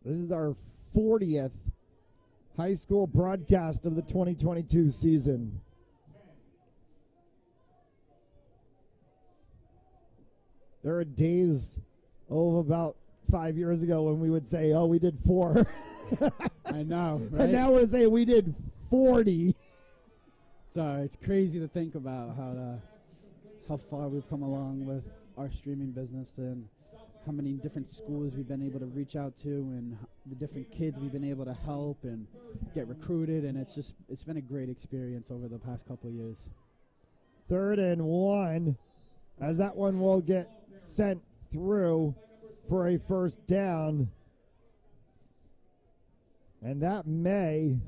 This is our 40th high school broadcast of the 2022 season. There are days about 5 years ago when we would say, we did 4. I know, right? And now we're saying we did 40. So it's crazy to think about how far we've come along with our streaming business and how many different schools we've been able to reach out to and the different kids we've been able to help and get recruited. And it's been a great experience over the past couple of years. 3rd and 1, as that one will get sent through for a 1st down. And that may,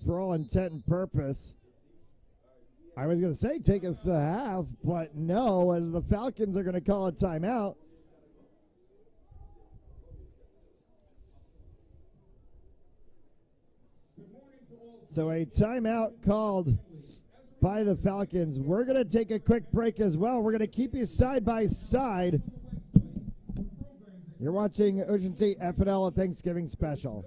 for all intent and purpose, I was going to say take us to half, but no, as the Falcons are going to call a timeout. So a timeout called by the Falcons. We're going to take a quick break as well. We're going to keep you side by side. You're watching Ocean State FNL, a Thanksgiving special.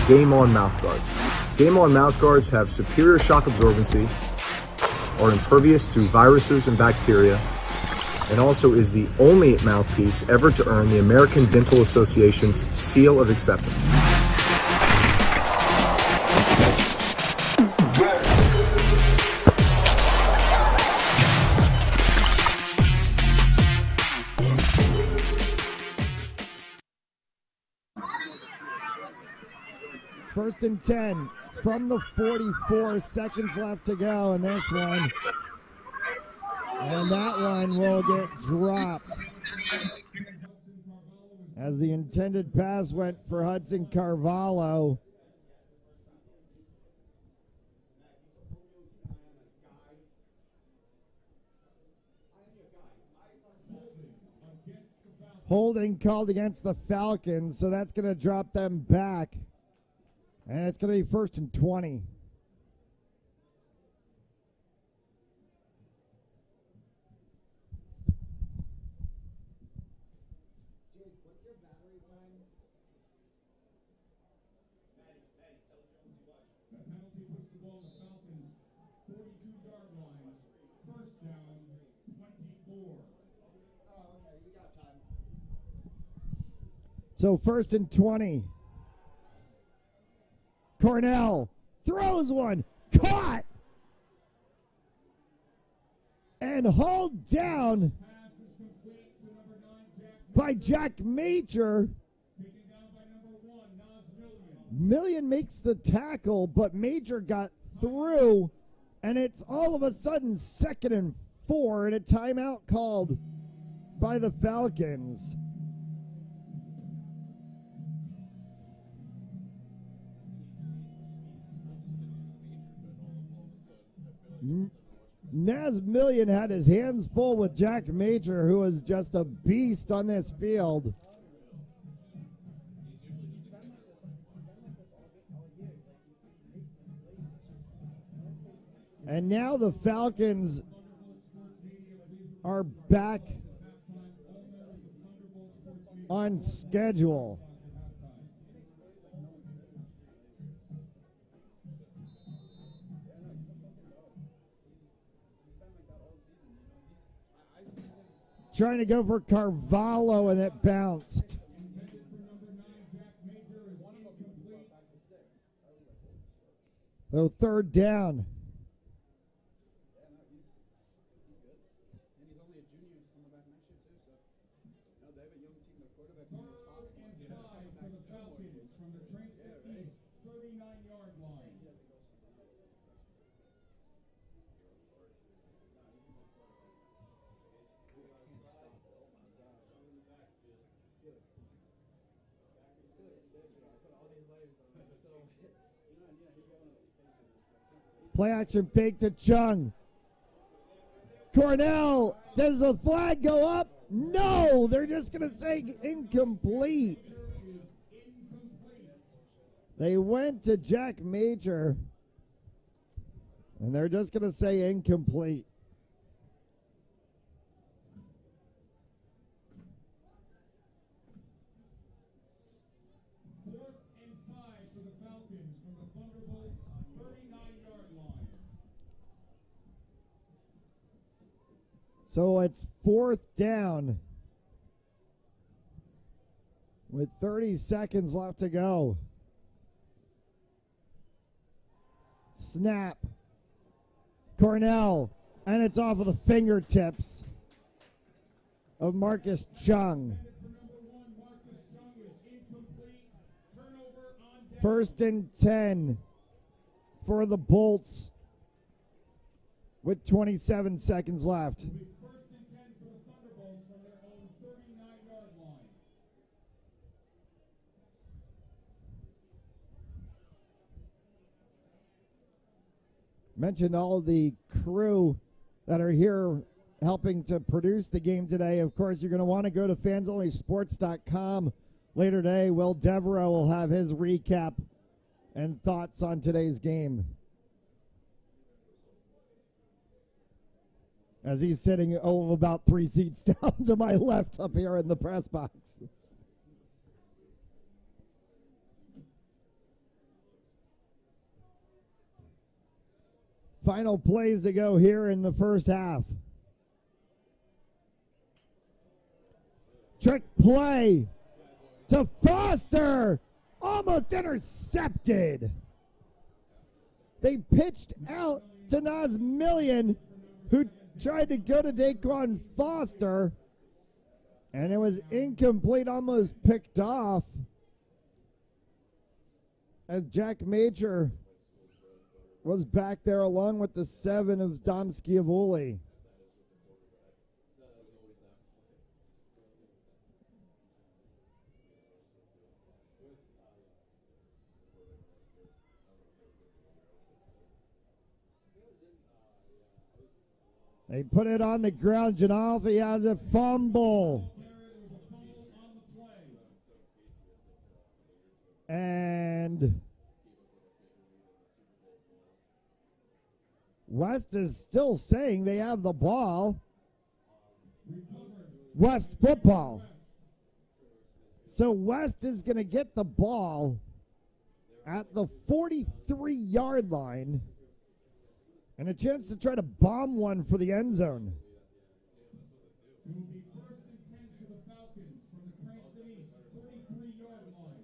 Game On mouthguards. Game On mouthguards have superior shock absorbency, are impervious to viruses and bacteria, and also is the only mouthpiece ever to earn the American Dental Association's seal of acceptance. First and 10 from the 44, seconds left to go in this one. And that one will get dropped as the intended pass went for Hudson Carvalho. Holding called against the Falcons, so that's going to drop them back. And it's going to be 1st and 20. That penalty puts the ball in the Falcons' 42-yard line. 1st down, 24. So 1st and 20. Cornell throws one, caught, and hauled down Pass is complete to number 9, Jack. by Jack Major. Taken down by number 1, Nas Million. Million makes the tackle, but Major got through, and it's all of a sudden 2nd and 4, and a timeout called by the Falcons. Naz Million had his hands full with Jack Major, who was just a beast on this field. And now the Falcons are back on schedule. Trying to go for Carvalho, and it bounced. So third down. Play action fake to Chung. Cornell, does the flag go up? No, they're just going to say incomplete. They went to Jack Major, and they're just going to say incomplete. Fourth and 5 for the Falcons from the Thunderbolts, 39-yard line. So it's fourth down with 30 seconds left to go. Snap. Cornell, and it's off of the fingertips of Marcus Chung. First and 10 for the Bolts with 27 seconds left. First and 10 for the Thunderbolts from their own 39-yard line. Mentioned all the crew that are here helping to produce the game today. Of course, you're going to want to go to fansonlysports.com later today. Will Devereaux will have his recap and thoughts on today's game, as he's sitting about 3 seats down to my left up here in the press box. Final plays to go here in the first half. Trick play to Foster. Almost intercepted. They pitched out to Naz Million, who tried to go to Daquan Foster, and it was incomplete, almost picked off, as Jack Major was back there along with the 7 of Dom Schiavulli. They put it on the ground. Janalfi has a fumble. And West is still saying they have the ball. West football. So West is going to get the ball at the 43-yard line and a chance to try to bomb one for the end zone. It will be first and 10 for the Falcons from the Cranston East 43-yard line.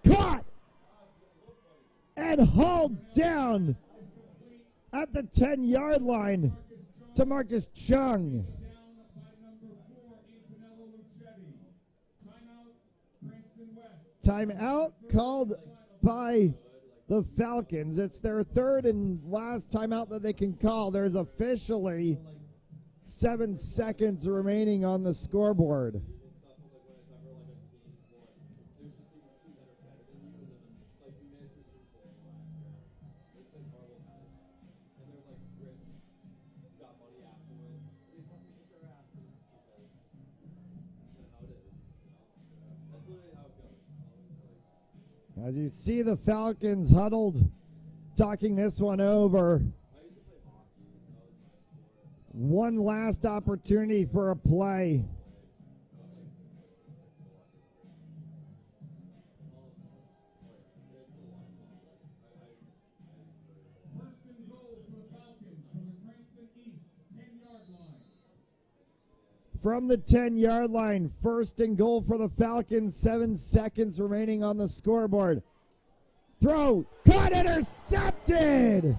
Caught and hauled down at the 10-yard line to Marcus Chung. Timeout called by the Falcons. It's their third and last timeout that they can call. There's officially 7 seconds remaining on the scoreboard. As you see the Falcons huddled, talking this one over. One last opportunity for a play. First and goal for the Falcons from the Cranston East 10-yard line. From the 10-yard line, first and goal for the Falcons, 7 seconds remaining on the scoreboard. Throw, caught, intercepted!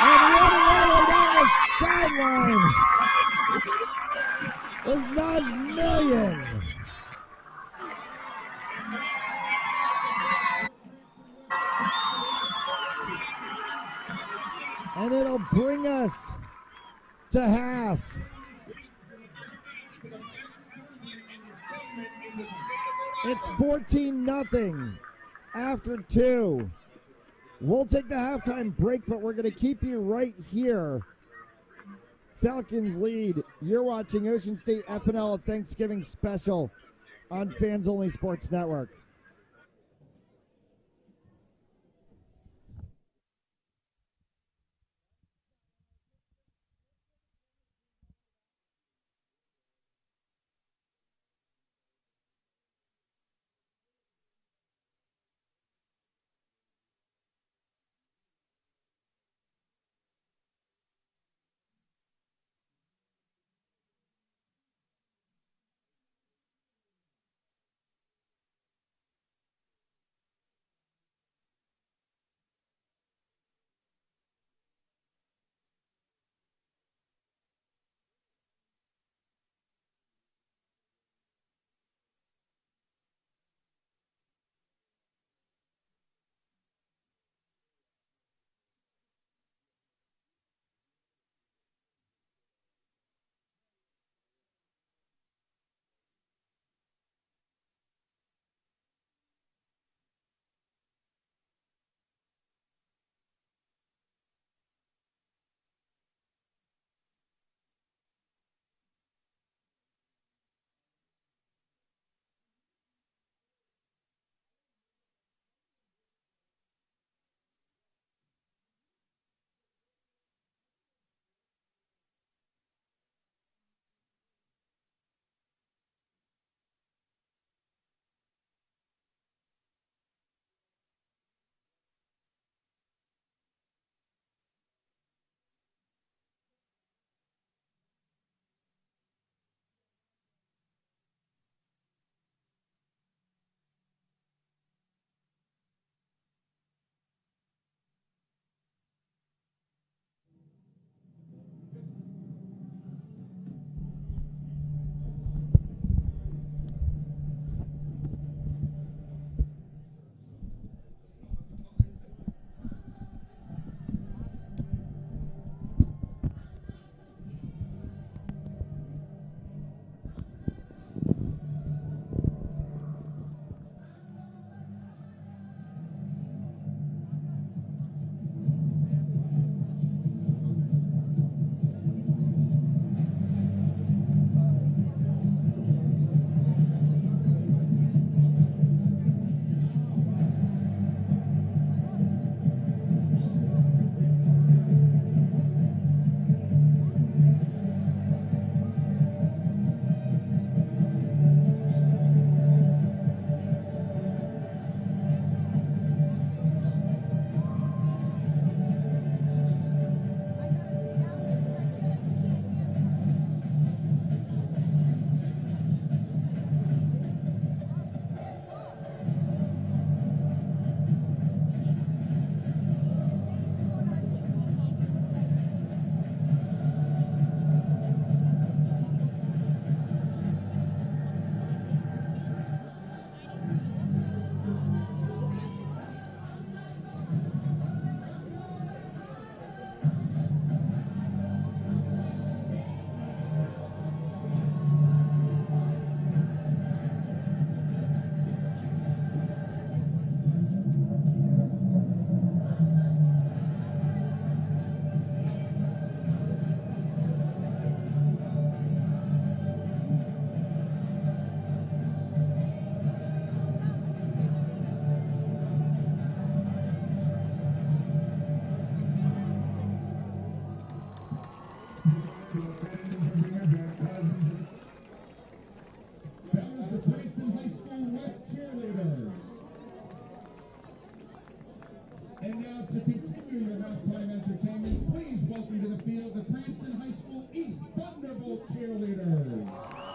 And running all the way down the sideline is Naj Million. And it'll bring us to half. It's 14-0 after 2. We'll take the halftime break, but we're going to keep you right here. Falcons lead. You're watching Ocean State FNL Thanksgiving Special on Fans Only Sports Network. now, to continue your halftime entertainment, please welcome to the field the Cranston High School East Thunderbolt cheerleaders.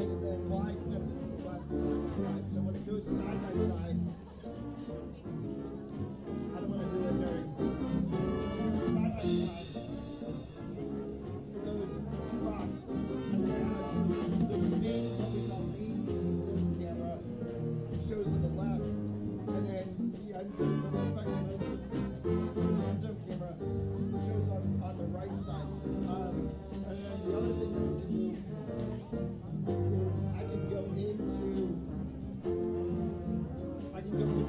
and then Y sends it to the left and side by side. So when it goes side by side, I don't want to do it very side by side. It goes 2 rocks, and then it has the main, what we call main beam, this camera shows to the left, and then the end zone, the respective end zone camera shows on the right side. And then the other thing that we can do is I can go into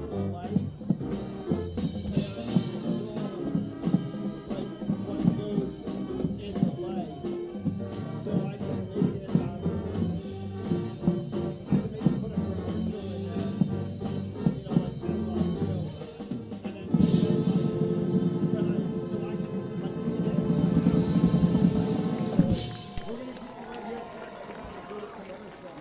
the light. Like what goes in the light. So I can make it put a commercial in there, like headlines film. And then so I can we're gonna keep it right here side by side and do the commercial.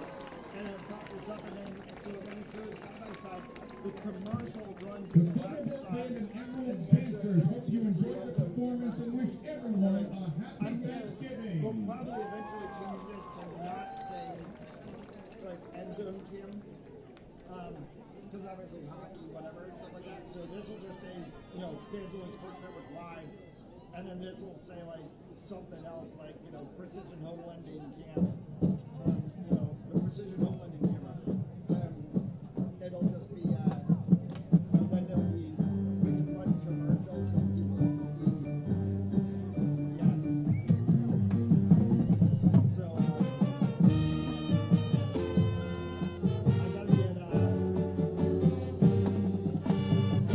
And then pop this up and then so when it goes side by side, the commercial runs The in the left Thunderbolt side. Band and Emeralds Dancers hope you enjoyed the performance and wish everyone a happy Thanksgiving. We'll probably eventually change this to not say like end zone cam, because obviously hockey, whatever, and stuff like that. So this will just say, fans always Sports Network Live, and then this will say like something else, like precision home lending cam, the precision home lending camera. It'll just be, then there'll be, we can run commercials so people can see. Yeah. So, I gotta get,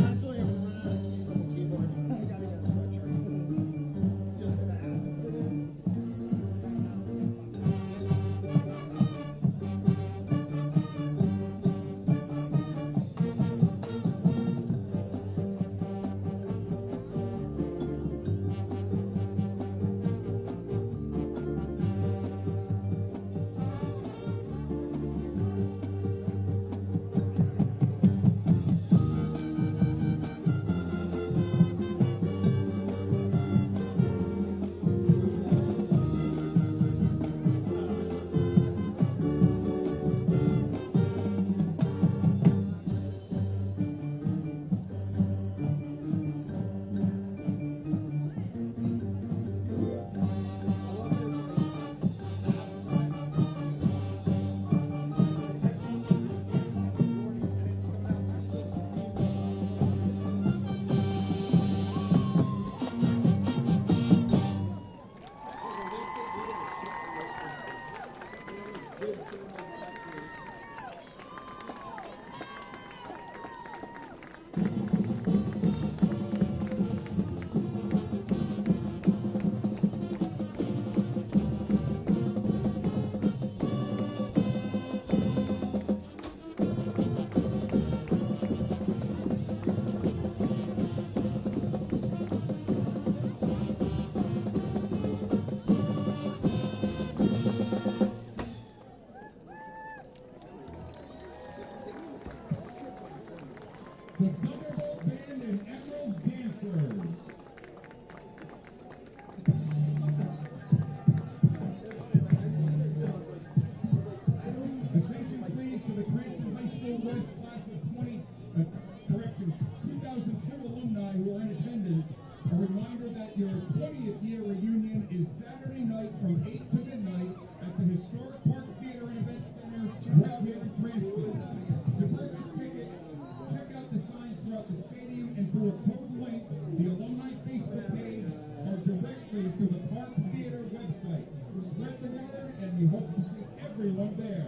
actually I'm running out of keys on the keyboard. I gotta get a sweatshirt. It's just gonna happen. The Thunderbolt Band and Emeralds Dancers. Attention please to the Cranston High School West class of 2002 alumni who are in attendance. A reminder that your 20th year reunion is Saturday night from 8 to midnight at the Historic Park Theater and Event Center right here in Cranston. To purchase tickets, check out the signs throughout the stadium and through a code link, the alumni Facebook page, or directly through the Park Theater website. Spread the word, and we hope to see everyone there.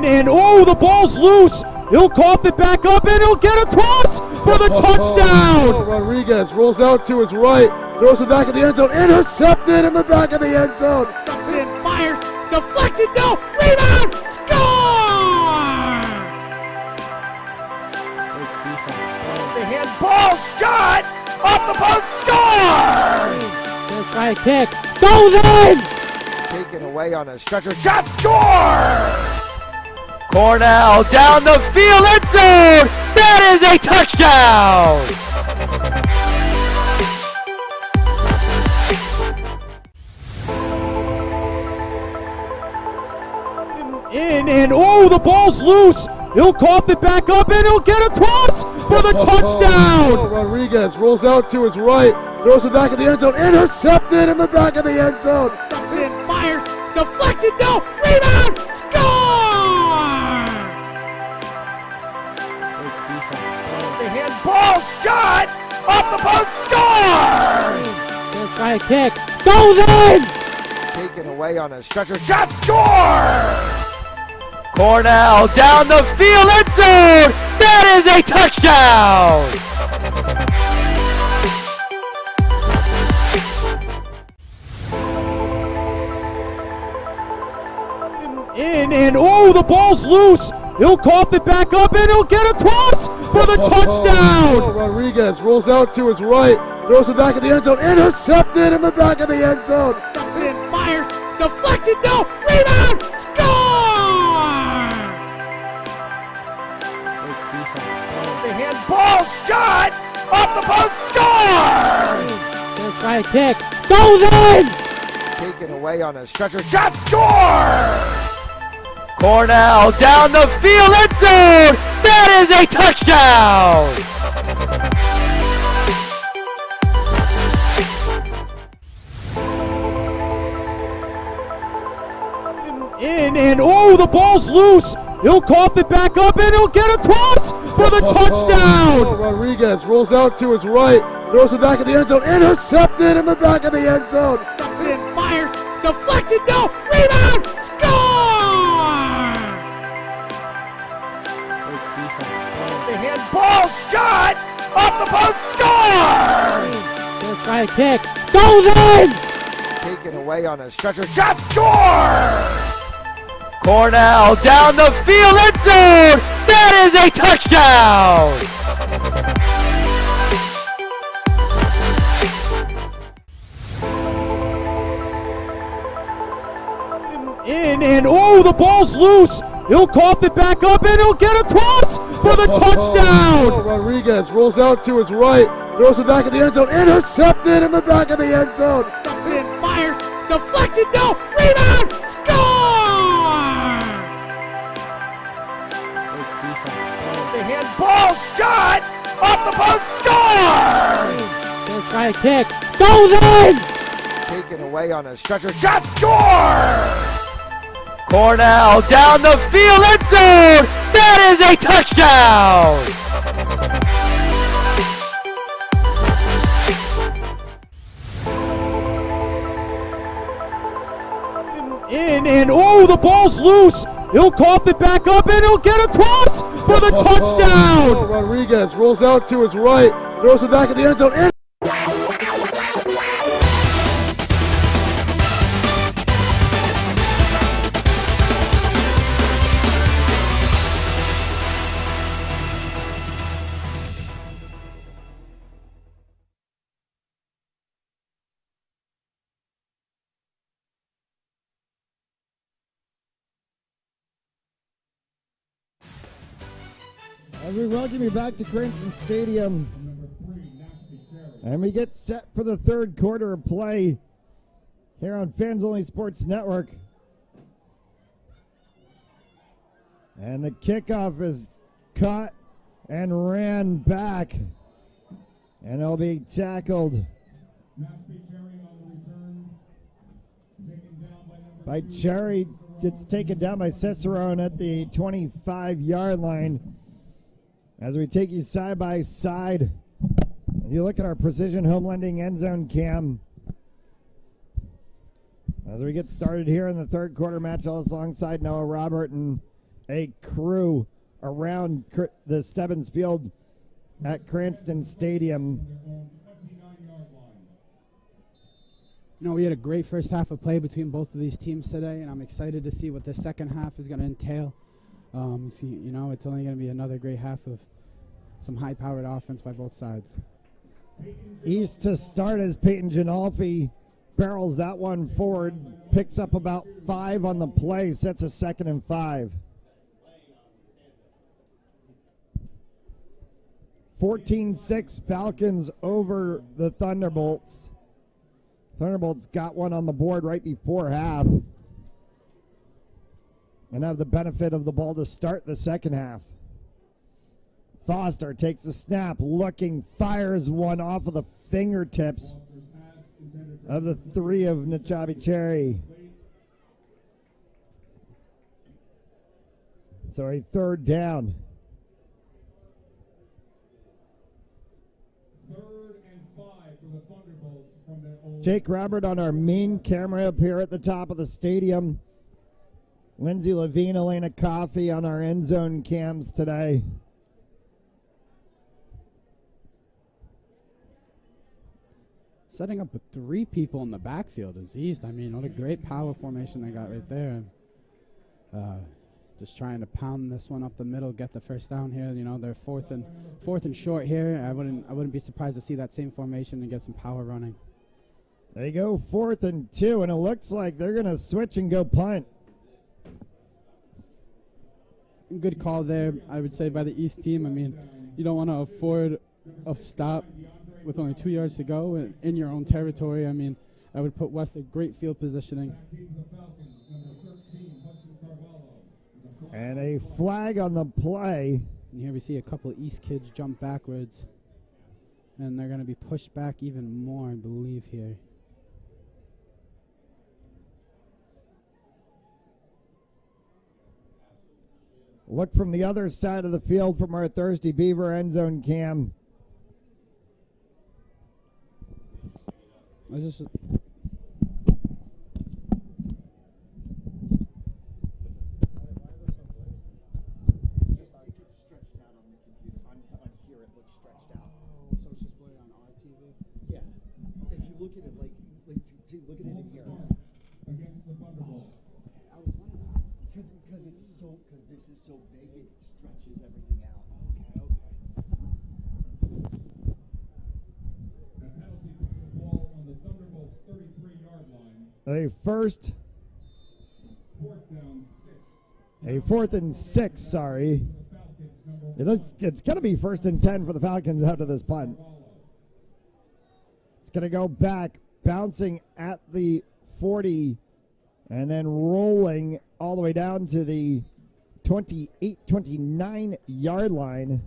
and oh, the ball's loose. He'll cough it back up, and he'll get across for the touchdown. Rodriguez rolls out to his right, throws it back in the end zone, intercepted in the back of the end zone. And fires, deflected, no, rebound, score! The handball shot off the post, score! First try kick, goes in! Taken away on a stretcher, shot, score! Cornell down the field, end zone! That is a touchdown! In and oh, the ball's loose. He'll cough it back up, and he'll get across for the touchdown. Rodriguez rolls out to his right, throws it back in the end zone, intercepted in the back of the end zone. And fires, deflected, no, rebound, score! The handball shot off the post, score! First try kick, goes in! Taken away on a stretcher, shot, score! Cornell down the field, end zone! That is a touchdown! In and oh, the ball's loose. He'll cough it back up, and he'll get across for the touchdown. Rodriguez rolls out to his right, throws it back in the end zone, intercepted in the back of the end zone. And fires, deflected, no, rebound, score! The handball shot off the post, score! First try kick, goes in! Taken away on a stretcher, shot, score! Cornell down the field, end zone! That is a touchdown! In and oh, the ball's loose. He'll cough it back up, and he'll get across for the touchdown. Rodriguez rolls out to his right, throws it back in the end zone, intercepted in the back of the end zone. And fires, deflected, no, rebound, score! The handball shot off the post, score! First try kick, goes in! Taken away on a stretcher, shot, score! Cornell down the field, end zone! That is a touchdown! In and oh, the ball's loose. He'll cough it back up, and he'll get across for the touchdown. Rodriguez rolls out to his right, throws it back in the end zone, intercepted in the back of the end zone. And fires, deflected, no, rebound, score! The handball shot off the post, score! First try kick, goes in! Taken away on a stretcher, shot, score! Cornell down the field, end zone! That is a touchdown! In and oh, the ball's loose. He'll cough it back up, and he'll get across for the touchdown. Rodriguez rolls out to his right, throws it back in the end zone. As we welcome you back to Cranston Stadium, and we get set for the third quarter of play here on Fans Only Sports Network. And the kickoff is caught and ran back, and it'll be tackled by Cherry. Gets taken down by Cicerone at the 25-yard line. As we take you side by side, if you look at our precision home lending end zone cam, as we get started here in the third quarter match, all alongside Noah Robert and a crew around the Stebbins Field at Cranston Stadium. You know, we had a great first half of play between both of these teams today, and I'm excited to see what the second half is going to entail. You know, it's only going to be another great half of some high-powered offense by both sides. East to start as Peyton Ginolfi barrels that one forward, picks up about 5 on the play, sets a 2nd and 5. 14-6 Falcons over the Thunderbolts. Thunderbolts got one on the board right before half and have the benefit of the ball to start the second half. Foster takes the snap, looking, fires one off of the fingertips of the 3 of Nachabi Cherry. So a 3rd down. 3rd and 5 for the Thunderbolts from their own. Jake Robert on our main camera up here at the top of the stadium. Lindsay Levine, Elena Coffey on our end zone cams today. Setting up with 3 people in the backfield is East. I mean, what a great power formation they got right there. Just trying to pound this one up the middle, get the first down here. You know, they're fourth and short here. I wouldn't be surprised to see that same formation and get some power running. They go 4th and 2, and it looks like they're going to switch and go punt. Good call there, I would say, by the East team. I mean, you don't want to afford a stop with only 2 yards to go in your own territory. I mean, I would put West at great field positioning. And a flag on the play. And here we see a couple of East kids jump backwards. And they're going to be pushed back even more, I believe, here. Look from the other side of the field from our Thirsty Beaver end zone cam. I just Look at it like see, look at it in here. Against the Thunderbolts. I was wondering. Because this is so big, it stretches everything out. That penalty puts the ball on the Thunderbolts' 33-yard line. A first. 4th down 6. A 4th and 6, sorry. It's going to be 1st and 10 for the Falcons after this punt. It's going to go back, bouncing at the 40, and then rolling all the way down to the 29-yard line.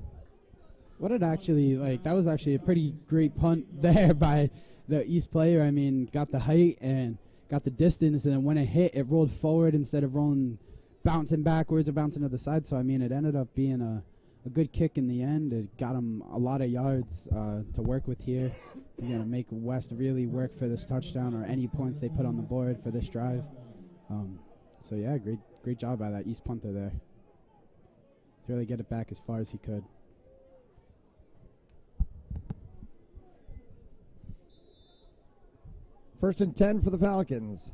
What it actually, that was actually a pretty great punt there by the East player. I mean, got the height and got the distance, and when it hit, it rolled forward instead of bouncing backwards or bouncing to the side. So, I mean, it ended up being a good kick in the end. It got him a lot of yards to work with here. You're going to make West really work for this touchdown or any points they put on the board for this drive. So, yeah, great job by that East punter there to really get it back as far as he could. First and 10 for the Falcons.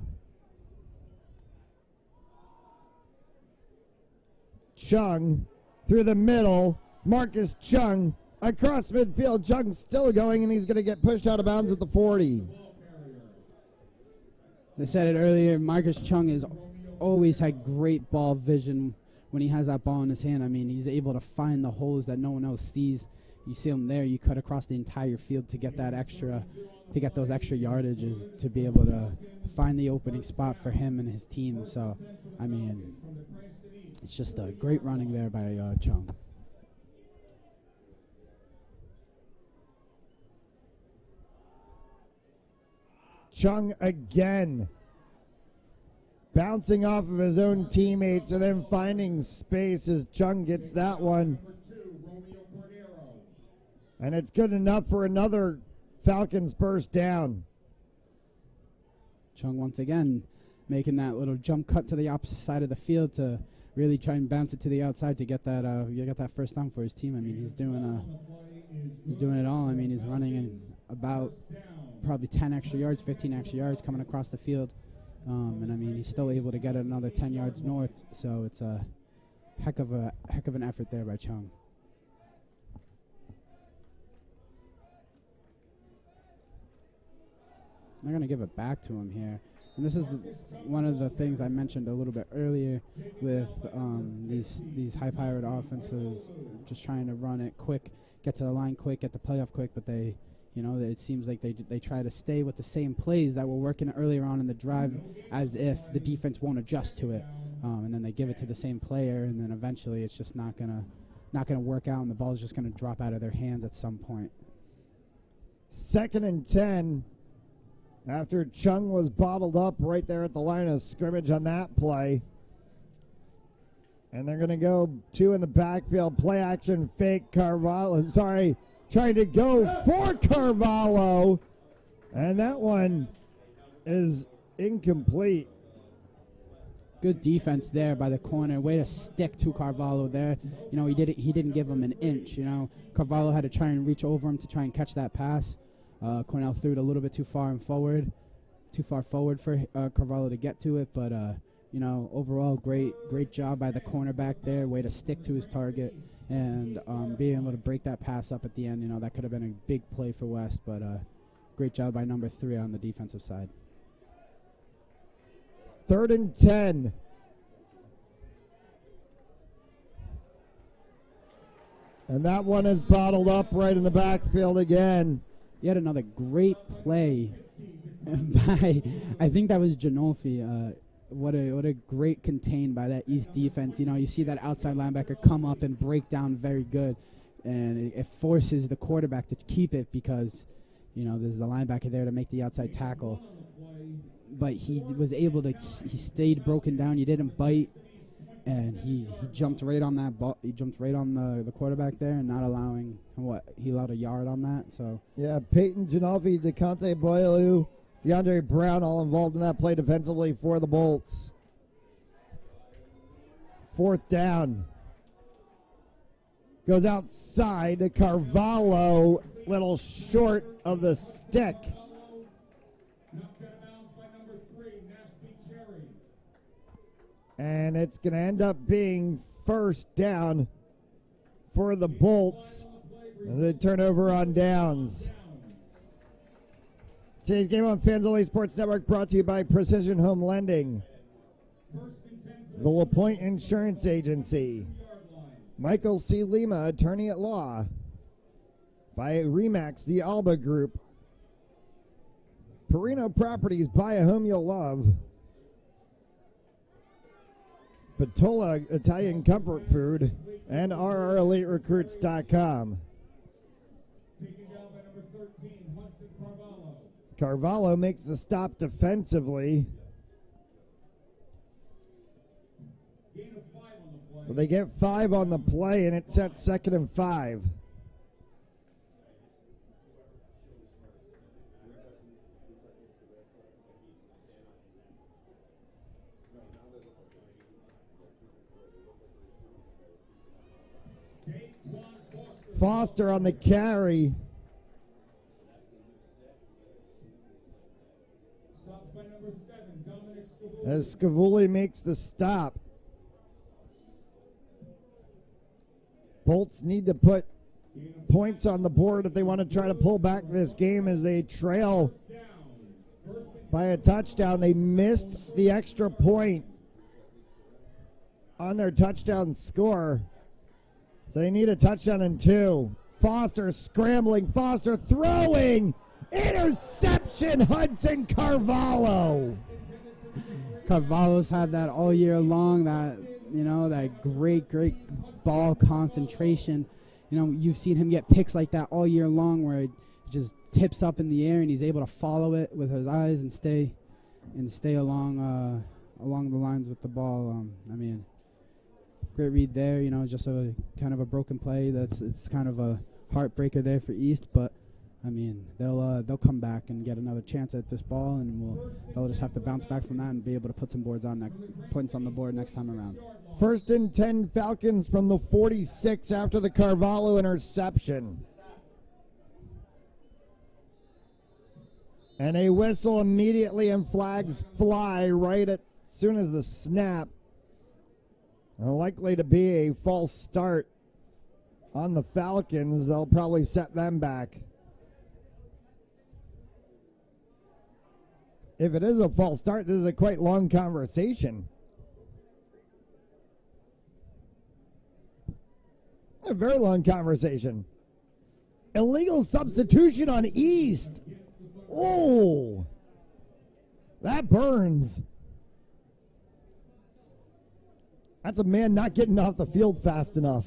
Chung through the middle. Marcus Chung across midfield. Chung still going, and he's going to get pushed out of bounds at the 40. I said it earlier, Marcus Chung has always had great ball vision when he has that ball in his hand. I mean, he's able to find the holes that no one else sees. You see him there, you cut across the entire field to get those extra yardages, to be able to find the opening spot for him and his team. So, I mean, it's just a great running there by Chung. Chung again, bouncing off of his own teammates and then finding space as Chung gets that one. And it's good enough for another Falcons first down. Chung once again making that little jump cut to the opposite side of the field to really try and bounce it to the outside to get that first down for his team. I mean, he's doing it all. I mean, he's running in about probably 10 extra yards, 15 extra yards coming across the field. And I mean, he's still able to get it another 10 yards north. So it's a heck of an effort there by Chung. They're going to give it back to him here. And this is one of the things I mentioned a little bit earlier with these high-powered offenses, just trying to run it quick, get to the line quick, get the playoff quick, but it seems like they try to stay with the same plays that were working earlier on in the drive as if the defense won't adjust to it. And then they give it to the same player, and then eventually it's just not gonna work out, and the ball is just going to drop out of their hands at some point. 2nd and 10. After Chung was bottled up right there at the line of scrimmage on that play. And they're going to go 2 in the backfield. Play action fake Carvalho. Trying to go for Carvalho. And that one is incomplete. Good defense there by the corner. Way to stick to Carvalho there. He didn't give him an inch. Carvalho had to try and reach over him to try and catch that pass. Cornell threw it a little bit too far forward for Carvalho to get to it, but overall great job by the cornerback there. Way to stick to his target and being able to break that pass up at the end. That could have been a big play for West, but great job by number 3 on the defensive side. 3rd and 10. And that one is bottled up right in the backfield again. Yet another great play by, I think that was Janolfi. What a great contain by that East defense. You see that outside linebacker come up and break down very good, and it forces the quarterback to keep it because, there's the linebacker there to make the outside tackle. But he was able to, he stayed broken down. He didn't bite, and he jumped right on that ball. He jumped right on the quarterback there, and not allowing he allowed a yard on that. So yeah, Peyton Janolfi, DeConte Boileau, DeAndre Brown, all involved in that play defensively for the Bolts. 4th down. Goes outside to Carvalho, little short of the stick. And it's going to end up being 1st down for the Bolts as they turn over on downs. Today's game on Fans Only Sports Network brought to you by Precision Home Lending, the LaPointe Insurance Agency, Michael C. Lima, Attorney at Law, by Remax, the Alba Group, Perino Properties, buy a home you'll love, Patola Italian Comfort Food, and RREliteRecruits.com. Carvalho makes the stop defensively. Well, they get 5 on the play, and it sets 2nd and 5. Foster on the carry. As Scavulli makes the stop. Bolts need to put points on the board if they want to try to pull back this game as they trail by a touchdown. They missed the extra point on their touchdown score. So they need a touchdown and 2. Foster scrambling. Foster throwing. Interception, Hudson Carvalho. Carvalho's had that all year long, that great ball concentration. You've seen him get picks like that all year long where it just tips up in the air and he's able to follow it with his eyes and stay along the lines with the ball. Great read there, just a kind of a broken play. It's kind of a heartbreaker there for East, but I mean, they'll come back and get another chance at this ball, and they'll just have to bounce back from that and be able to put some points on the board next time around. 1st and 10 Falcons from the 46 after the Carvalho interception. And a whistle immediately, and flags fly right as soon as the snap. Likely to be a false start on the Falcons. They'll probably set them back. If it is a false start, this is a quite long conversation. A very long conversation. Illegal substitution on East. Oh, that burns. That's a man not getting off the field fast enough.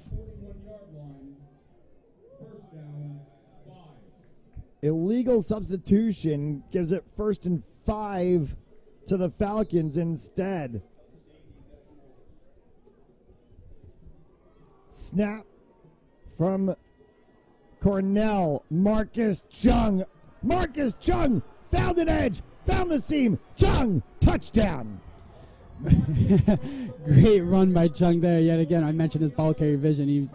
Illegal substitution gives it 1st and 5 to the Falcons instead. Snap from Cornell. Marcus Chung. Marcus Chung found an edge, found the seam. Chung, touchdown. Great run by Chung there. Yet again, I mentioned his ball carrier vision. He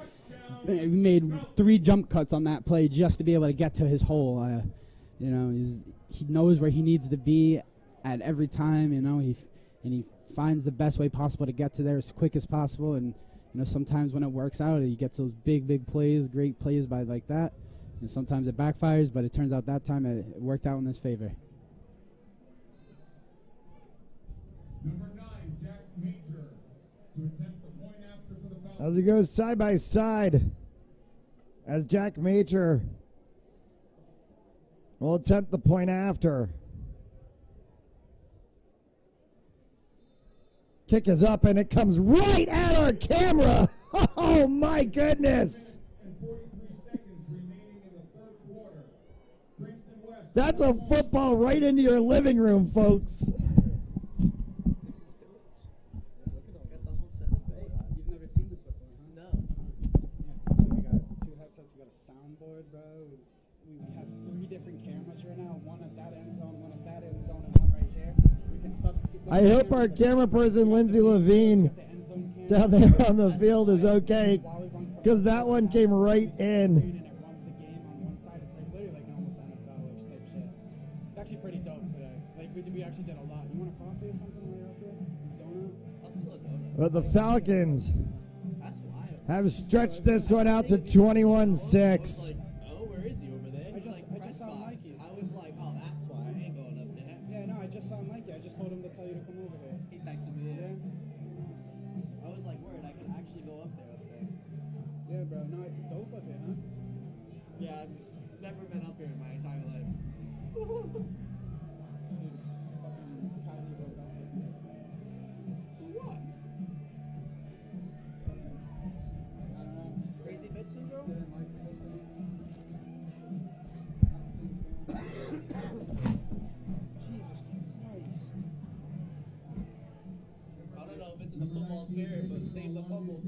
made 3 jump cuts on that play just to be able to get to his hole. He knows where he needs to be at every time. He finds the best way possible to get to there as quick as possible. And sometimes when it works out, he gets those big plays, great plays by like that. And sometimes it backfires, but it turns out that time it worked out in his favor. Number 9, Jack Major, to attempt the point after for the Falcons. As he goes side by side, as Jack Major will attempt the point after. Kick is up, and it comes right at our camera. Oh, my goodness. That's a football right into your living room, folks. You've never seen this before, huh? No. Yeah, so we got 2 headsets. We got a soundboard, bro. We have 3 different cameras right now. One at that end zone, one at that end zone, and one right here. We can substitute. I hope our camera person, Lindsay Levine, down there on the field is okay, because that one came right in. Actually pretty dope today. Like we actually did a lot. You want a coffee or something while you're up there? Donut? I'll steal a donut. But the Falcons have stretched this one out to 21-6. Oh, where is he over there? I just saw Mikey. I was like, oh, that's why I ain't going up there. Yeah, no, I just saw Mikey. I just told him to tell you to come over here. He texted me. Yeah. I was like, word, I can actually go up there. Yeah, bro. No, it's dope up here, huh? Yeah, I've never been up here in my entire life. What? Crazy bitch syndrome? Jesus Christ. I don't know if it's in the football spirit, but save the fumble.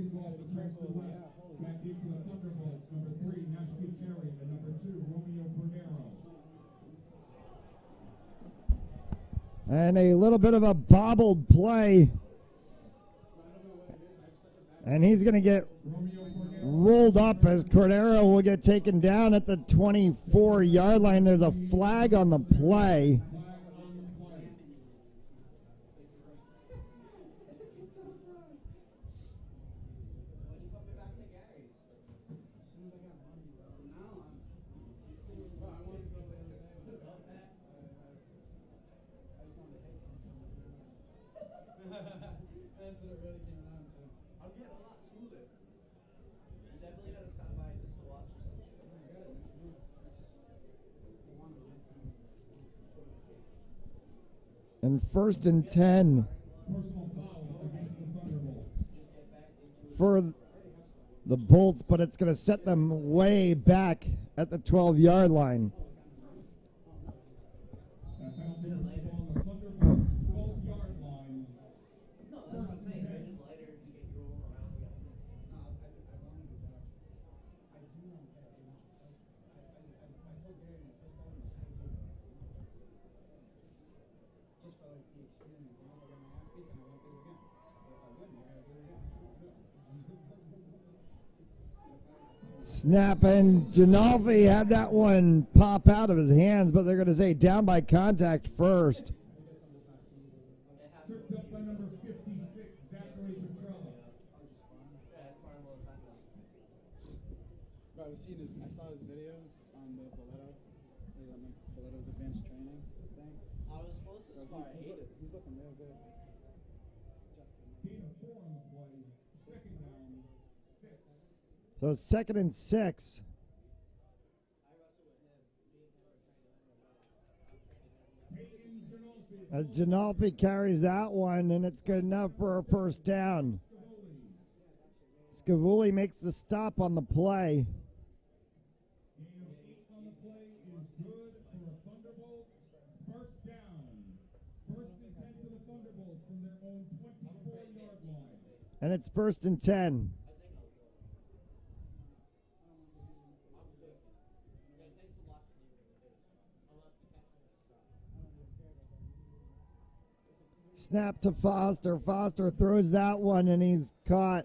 Back deep for the Thunderbolts, number 3, Nashville Cherry, and number 2, Romeo Bernero. And a little bit of a bobbled play. And he's going to get rolled up as Cordero will get taken down at the 24-yard line. There's a flag on the play. That's what it really came down to. I'm getting a lot smoother. You definitely gotta stop by just to watch or some shit. And 1st and 10 for the Bolts, but it's going to set them way back at the 12-yard line. Snap, and Ginalfi had that one pop out of his hands, but they're going to say down by contact first. Tripped up by number 56, Zachary Petrella. Bro, I saw his videos on the Boletto's advanced training thing. I was supposed to spar. I hate it. He's looking real good. Gain of 4 on the play. Second down, 6. So 2nd and 6. As Ginalfi carries that one, and it's good enough for a first down. Scavulli makes the stop on the play. Gain of 8 on the play is good for the Thunderbolts. First down. First and 10 for the Thunderbolts from their own 24-yard line. And it's 1st and 10. Snap to Foster. Foster throws that one, and he's caught.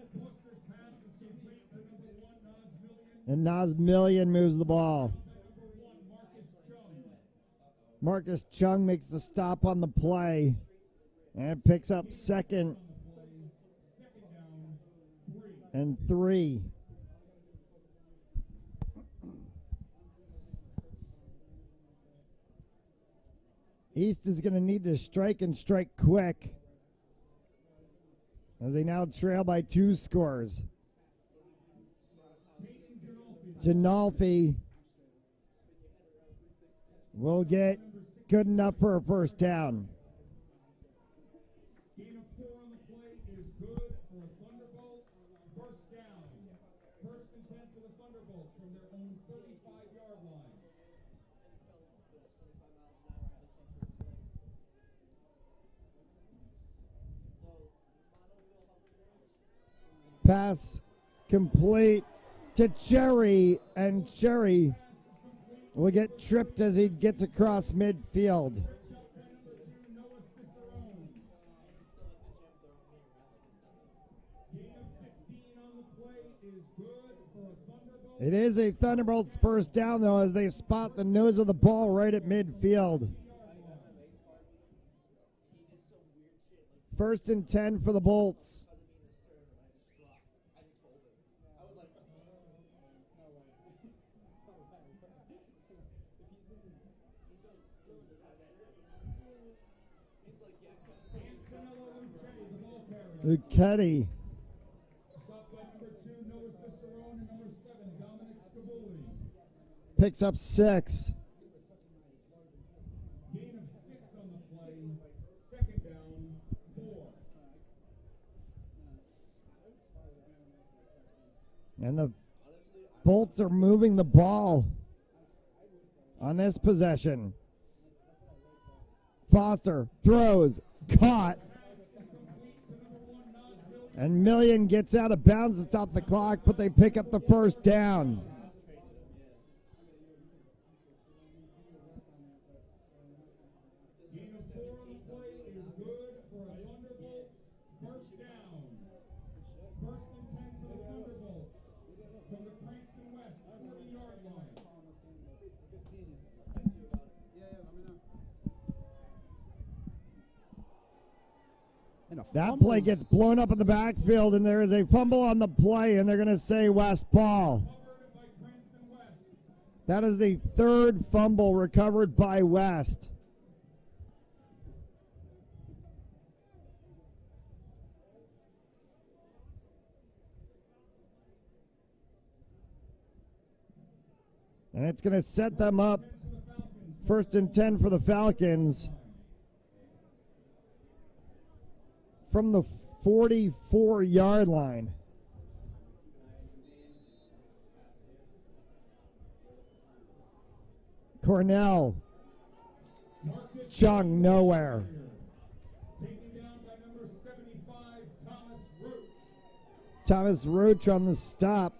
And Nas Million moves the ball. Marcus Chung makes the stop on the play and picks up 2nd and 3. East is going to need to strike and strike quick as they now trail by 2 scores. Ginalfi will get good enough for a first down. Gain of 4 on the play is good for the Thunderbolts. First down. First and 10 for the Thunderbolts from their own 35-yard line. Pass complete to Cherry, and Cherry will get tripped as he gets across midfield. It is a Thunderbolts first down, though, as they spot the nose of the ball right at midfield. 1st and 10 for the Bolts. Luchetti picks up 6. Gain of 6 on the play. Second down, 4. And the Bolts are moving the ball on this possession. Foster throws, caught. And Million gets out of bounds to stop the clock, but they pick up the first down. Gain of 4 on the play is good for the Thunderbolts. First down. First and 10 for the Thunderbolts from the Cranston West 40-yard line. That play gets blown up in the backfield, and there is a fumble on the play, and they're going to say West ball. That is the 3rd fumble recovered by West. And it's going to set them up 1st and 10 for the Falcons from the 44-yard line. Cornell. Chung nowhere. Taken down by number 75, Thomas Roach. Thomas Roach on the stop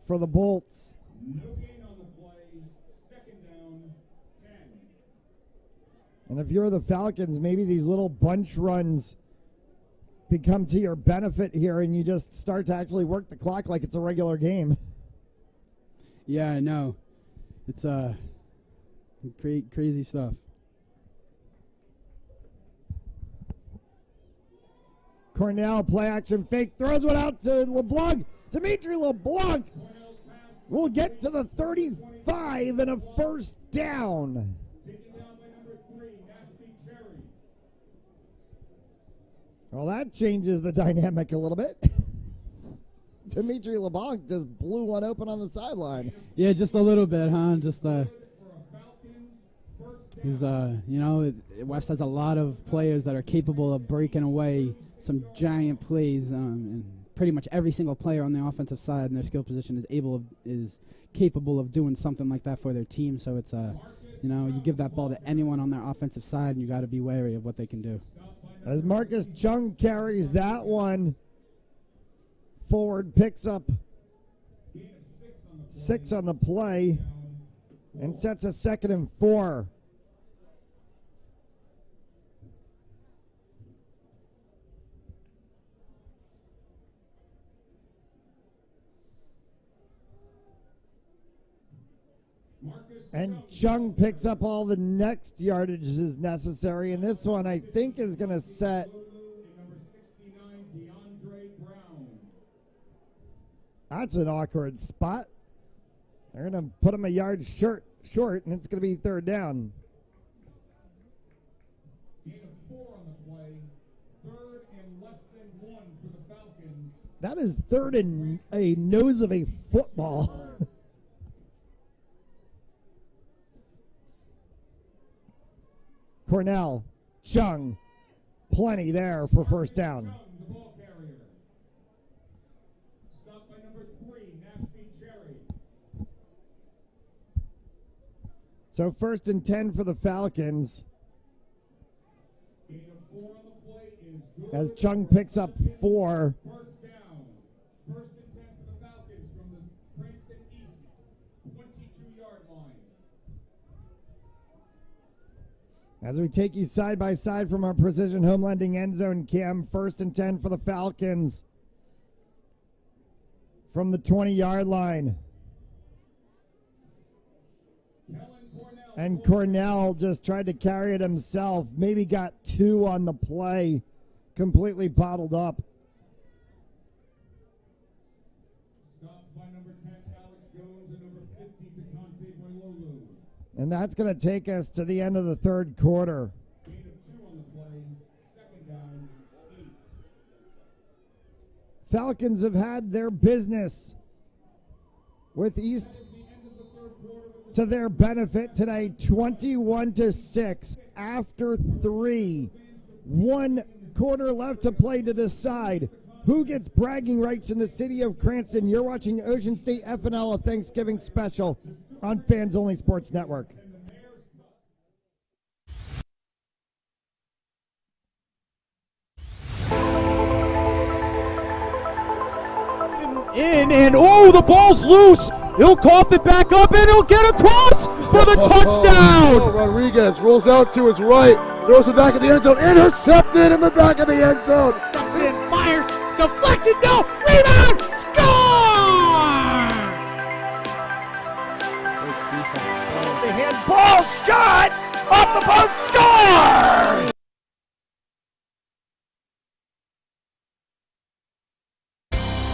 for the Bolts. No gain on the play. Second down, 10. And if you're the Falcons, maybe these little bunch runs become to your benefit here, and you just start to actually work the clock like it's a regular game. Yeah, I know. It's crazy stuff. Cornell, play action fake, throws one out to LeBlanc. Dimitri LeBlanc will get to the 35 and a first down. Well, that changes the dynamic a little bit. Dimitri LeBlanc just blew one open on the sideline. Yeah, just a little bit, huh? Just he's West has a lot of players that are capable of breaking away some giant plays, and pretty much every single player on the offensive side in their skill position is capable of doing something like that for their team. So it's you give that ball to anyone on their offensive side, and you got to be wary of what they can do. As Marcus Chung carries that one forward, picks up 6 on the play, and sets a 2nd and 4. And Chung picks up all the next yardage is necessary, and this one I think is going to set. That's an awkward spot. They're going to put him a yard short, and it's going to be 3rd down. That is 3rd and a nose of a football. Cornell, Chung, plenty there for first down. So 1st and 10 for the Falcons. As Chung picks up 4. First down. 1st and 10 for the Falcons from the Cranston East 22-yard line. As we take you side by side from our Precision Home Lending end zone cam, 1st and 10 for the Falcons from the 20-yard line. And Cornell just tried to carry it himself. Maybe got 2 on the play. Completely bottled up. Stopped by number 10, Alex Jones, and number 50, DeConte Boilolu. And that's going to take us to the end of the 3rd quarter. Gain of 2 on the play. 2nd down, 8. Falcons have had their business with East to their benefit today, 21-6 after 3. 1 quarter left to play to decide who gets bragging rights in the city of Cranston. You're watching Ocean State FNL, a Thanksgiving special on Fans Only Sports Network. And oh, the ball's loose. He'll cough it back up, and he'll get across for the touchdown. Rodriguez rolls out to his right, throws it back in the end zone, intercepted in the back of the end zone. And fires, deflected, no, rebound, score! The handball shot off the post, score!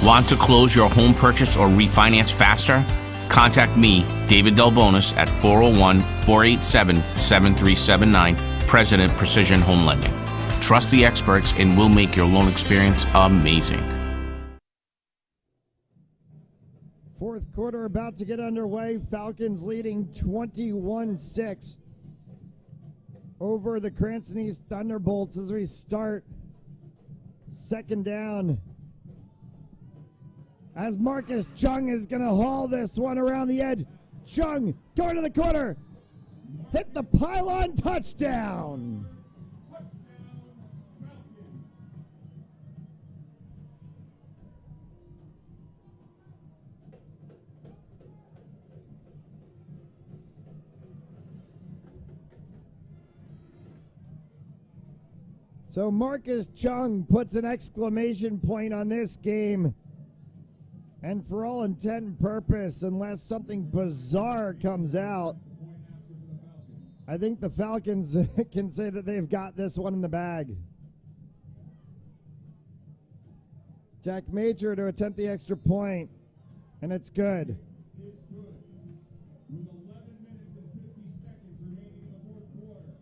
Want to close your home purchase or refinance faster? Contact me, David Delbonis, at 401-487-7379, President Precision Home Lending. Trust the experts and we'll make your loan experience amazing. 4th quarter about to get underway. Falcons leading 21-6 over the Cranston East Thunderbolts as we start 2nd down. As Marcus Chung is going to haul this one around the edge. Chung going to the corner. Hit the pylon, touchdown. So Marcus Chung puts an exclamation point on this game. And for all intent and purpose, unless something bizarre comes out, I think the Falcons can say that they've got this one in the bag. Jack Major to attempt the extra point, and it's good. It's good. With 11 minutes and 50 seconds remaining in the fourth quarter.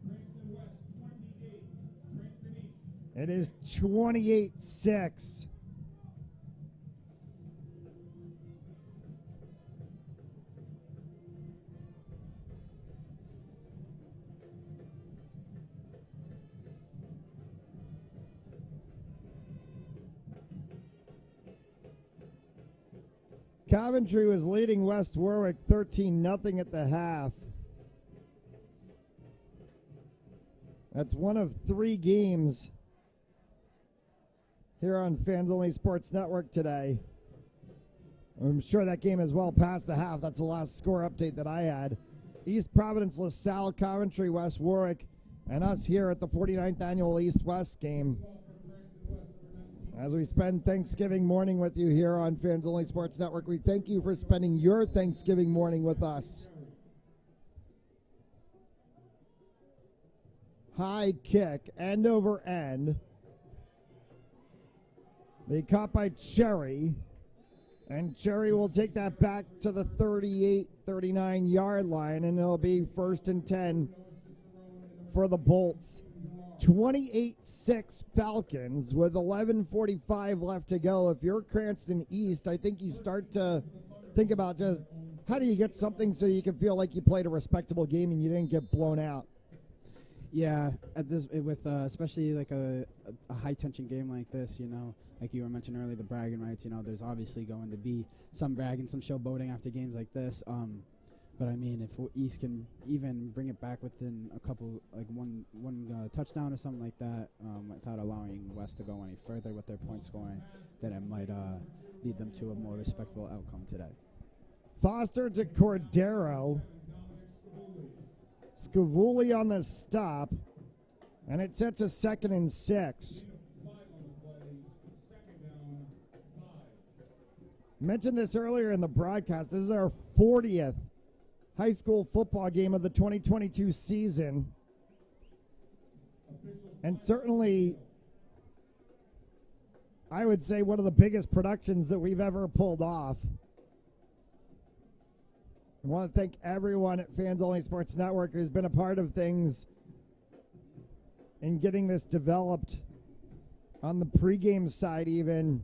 Cranston West 28, Cranston East. It is 28-6. Coventry was leading West Warwick 13-0 at the half. That's one of 3 games here on Fans Only Sports Network today. I'm sure that game is well past the half. That's the last score update that I had. East Providence, LaSalle, Coventry, West Warwick, and us here at the 49th annual East-West game. As we spend Thanksgiving morning with you here on Fans Only Sports Network, we thank you for spending your Thanksgiving morning with us. High kick, end over end. They caught by Cherry, and Cherry will take that back to the 38-39 yard line, and it'll be 1st and 10 for the Bolts. 28-6 Falcons with 11:45 left to go. If you're Cranston East, I think you start to think about just how do you get something so you can feel like you played a respectable game and you didn't get blown out. Yeah, at this with especially like a high tension game like this, you know, like you were mentioning earlier, the bragging rights. You know, there's obviously going to be some bragging, some showboating after games like this. But I mean, if East can even bring it back within a couple, like one touchdown or something like that, without allowing West to go any further with their point scoring, then it might lead them to a more respectable outcome today. Foster to Cordero. Scavulli on the stop, and it sets a 2nd and 6. Mentioned this earlier in the broadcast. This is our 40th high school football game of the 2022 season. And certainly, I would say one of the biggest productions that we've ever pulled off. I want to thank everyone at Fans Only Sports Network who's been a part of things in getting this developed on the pregame side even.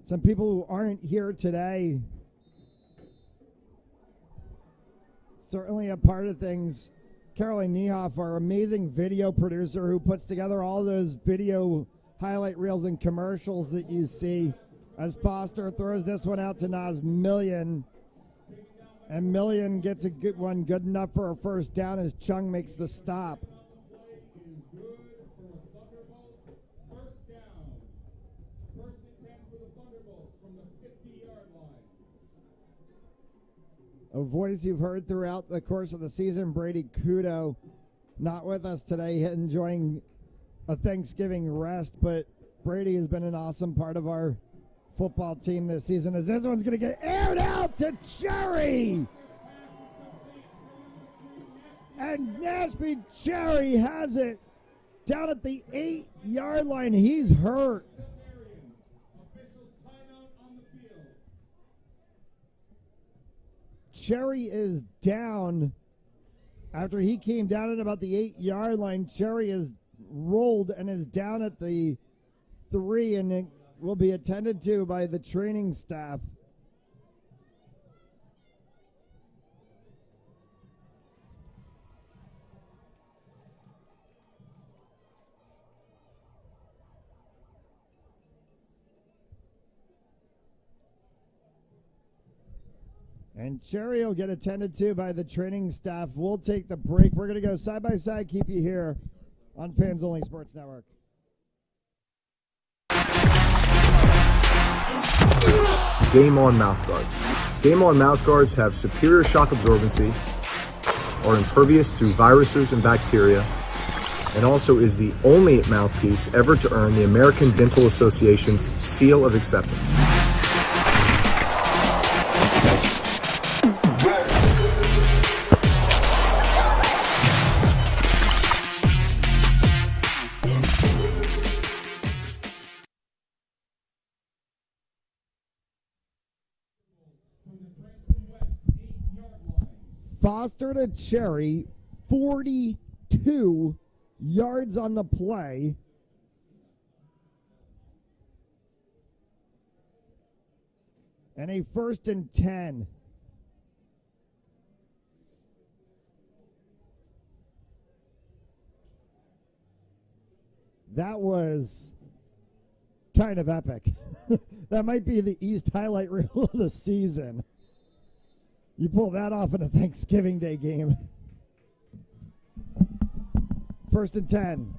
Some people who aren't here today, certainly a part of things. Caroline Niehoff, our amazing video producer who puts together all those video highlight reels and commercials that you see as Foster throws this one out to Nas Million. And Million gets a good one, good enough for a first down as Chung makes the stop. A voice you've heard throughout the course of the season, Brady Kudo, not with us today, enjoying a Thanksgiving rest, but Brady has been an awesome part of our football team this season, as this one's going to get aired out to Cherry. And Nashby Cherry has it down at the 8-yard line. He's hurt. Cherry is down after he came down at about the 8-yard line. Cherry is rolled and is down at the 3, and it will be attended to by the training staff. And Cherry will get attended to by the training staff. We'll take the break. We're going to go side by side, keep you here on Fans Only Sports Network. Game On mouthguards. Game On mouthguards have superior shock absorbency, are impervious to viruses and bacteria, and also is the only mouthpiece ever to earn the American Dental Association's seal of acceptance. Foster to Cherry, 42 yards on the play. And a 1st and 10. That was kind of epic. That might be the East highlight reel of the season. You pull that off in a Thanksgiving Day game. 1st and 10.